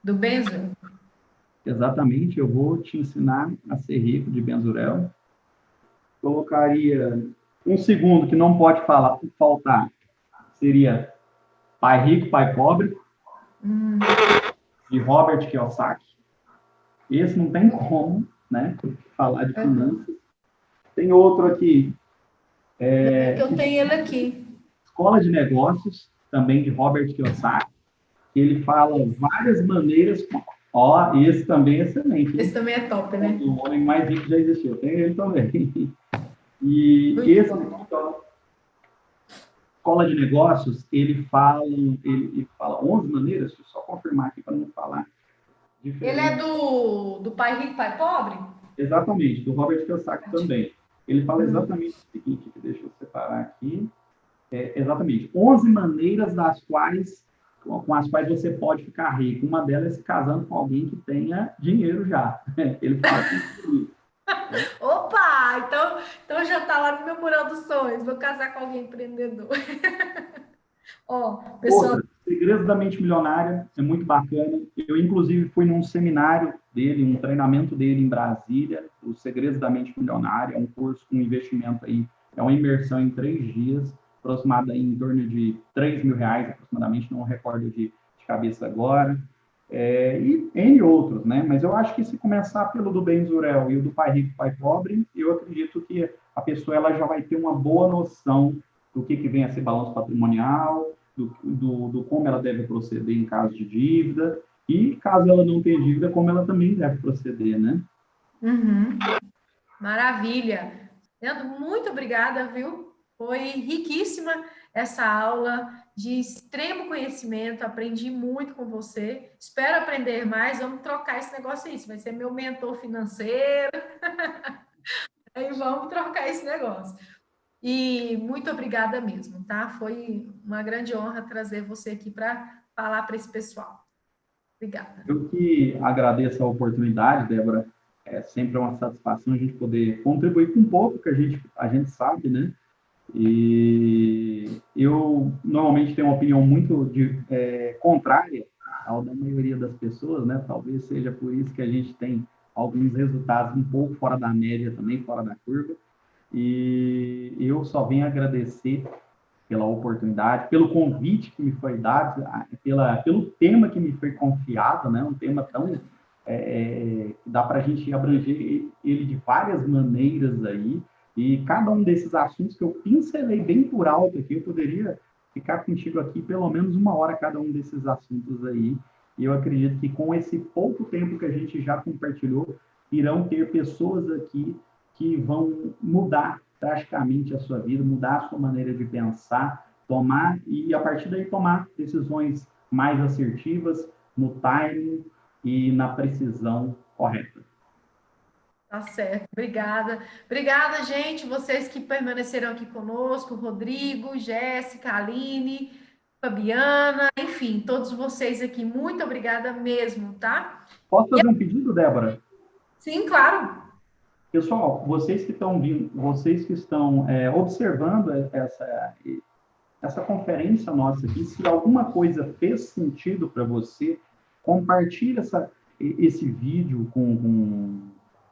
Do Benzo? Exatamente, eu vou te ensinar a ser rico, de Benzurel. Colocaria um segundo que não pode faltar, seria Pai Rico, Pai Pobre, de Robert Kiyosaki. Esse não tem como, né, falar de finanças. Tem outro aqui. Eu tenho ele aqui. Escola de Negócios, também de Robert Kiyosaki. Ele fala várias maneiras. Ó, esse também é excelente. Esse também é top, né? O homem mais rico já existiu. Tem ele também. E muito esse bom. então, Escola de Negócios, ele fala 11 maneiras, deixa eu só confirmar aqui para não falar. Ele é diferente. do Pai Rico, Pai Pobre? Exatamente, do Robert Kiyosaki também. Ele fala exatamente o seguinte, deixa eu separar aqui, exatamente, 11 maneiras com as quais você pode ficar rico. Uma delas é se casando com alguém que tenha dinheiro já. Ele fala isso. Né? Opa! Então já tá lá no meu mural dos sonhos. Vou casar com alguém empreendedor. Ó, pessoal. Outra, Segredos da Mente Milionária, é muito bacana. Eu, inclusive, fui num seminário dele, um treinamento dele em Brasília, Os Segredos da Mente Milionária, é um curso com investimento aí, é uma imersão em 3 dias, aproximada em torno de R$ 3.000, aproximadamente, não recordo de cabeça agora. E N outros, né? Mas eu acho que se começar pelo do Ben Zurel e o do Pai Rico, Pai Pobre, eu acredito que a pessoa ela já vai ter uma boa noção do que vem a ser balanço patrimonial, do como ela deve proceder em caso de dívida, e caso ela não tenha dívida, como ela também deve proceder, né? Uhum. Maravilha. Leandro, muito obrigada, viu? Foi riquíssima essa aula de extremo conhecimento. Aprendi muito com você. Espero aprender mais. Vamos trocar esse negócio aí. Você vai ser meu mentor financeiro. Aí vamos trocar esse negócio. E muito obrigada mesmo, tá? Foi uma grande honra trazer você aqui para falar para esse pessoal. Obrigada. Eu que agradeço a oportunidade, Débora. É sempre uma satisfação a gente poder contribuir com um pouco que a gente sabe, né? E eu normalmente tenho uma opinião muito contrária ao da maioria das pessoas, né? Talvez seja por isso que a gente tem alguns resultados um pouco fora da média também, fora da curva. E eu só venho agradecer pela oportunidade, pelo convite que me foi dado, pelo tema que me foi confiado, né? Um tema tão que dá para a gente abranger ele de várias maneiras aí, e cada um desses assuntos que eu pincelei bem por alto aqui, eu poderia ficar contigo aqui pelo menos 1 hora cada um desses assuntos aí, e eu acredito que com esse pouco tempo que a gente já compartilhou, irão ter pessoas aqui que vão mudar drasticamente a sua vida, mudar a sua maneira de pensar, tomar, e a partir daí tomar decisões mais assertivas, no timing e na precisão correta. Tá certo, obrigada. Obrigada, gente, vocês que permaneceram aqui conosco, Rodrigo, Jéssica, Aline, Fabiana, enfim, todos vocês aqui, muito obrigada mesmo, tá? Posso fazer um pedido, Débora? Sim, claro. Pessoal, vocês que estão vindo, vocês que estão observando essa conferência nossa aqui, se alguma coisa fez sentido para você, compartilhe esse vídeo com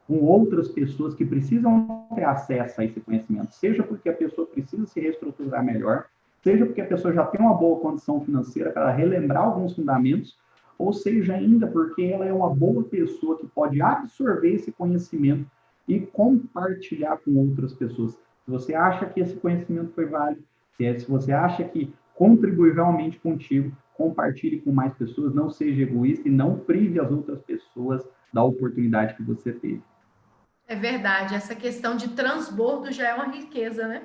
outras pessoas que precisam ter acesso a esse conhecimento, seja porque a pessoa precisa se reestruturar melhor, seja porque a pessoa já tem uma boa condição financeira para relembrar alguns fundamentos, ou seja ainda porque ela é uma boa pessoa que pode absorver esse conhecimento e compartilhar com outras pessoas. Se você acha que esse conhecimento foi válido, se você acha que contribui realmente contigo, compartilhe com mais pessoas, não seja egoísta e não prive as outras pessoas da oportunidade que você teve. É verdade, essa questão de transbordo já é uma riqueza, né?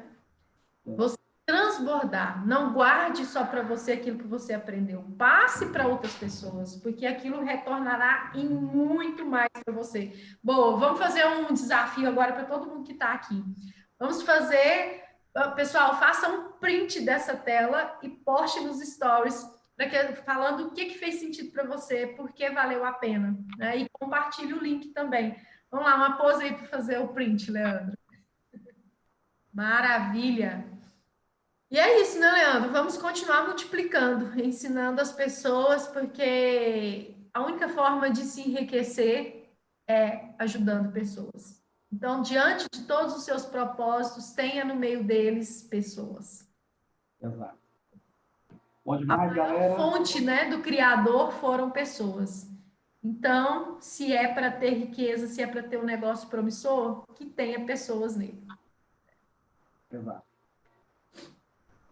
Você transbordar, não guarde só para você aquilo que você aprendeu, passe para outras pessoas, porque aquilo retornará em muito mais para você. Bom, vamos fazer um desafio agora para todo mundo que está aqui. Vamos fazer, pessoal, faça um print dessa tela e poste nos stories, falando o que fez sentido para você, por que valeu a pena, né? E compartilhe o link também. Vamos lá, uma pose aí para fazer o print, Leandro. Maravilha! E é isso, né, Leandro? Vamos continuar multiplicando, ensinando as pessoas, porque a única forma de se enriquecer é ajudando pessoas. Então, diante de todos os seus propósitos, tenha no meio deles pessoas. Exato. Bom A demais, maior galera. fonte, né, do Criador foram pessoas. Então, se é para ter riqueza, se é para ter um negócio promissor, que tenha pessoas nele. Exato.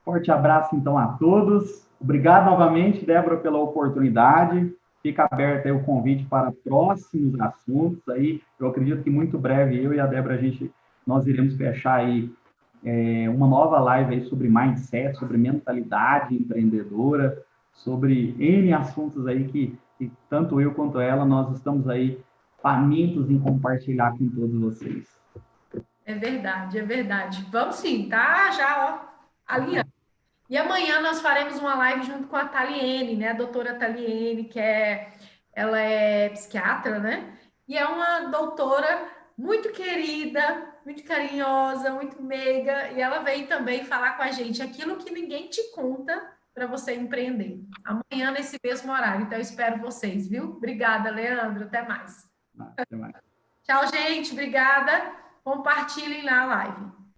Forte abraço, então, a todos. Obrigado novamente, Débora, pela oportunidade. Fica aberto aí o convite para próximos assuntos. Aí, eu acredito que muito breve eu e a Débora, nós iremos fechar aí uma nova live aí sobre mindset, sobre mentalidade empreendedora, sobre N assuntos aí que que tanto eu quanto ela, nós estamos aí famintos em compartilhar com todos vocês. É verdade, é verdade. Vamos sim, tá? Já, ó, alinhando. E amanhã nós faremos uma live junto com a Taliene, né? A doutora Taliene, ela é psiquiatra, né? E é uma doutora muito querida, muito carinhosa, muito meiga, e ela veio também falar com a gente aquilo que ninguém te conta para você empreender. Amanhã nesse mesmo horário. Então eu espero vocês, viu? Obrigada, Leandro. Até mais. Até mais. Tchau, gente. Obrigada. Compartilhem na live.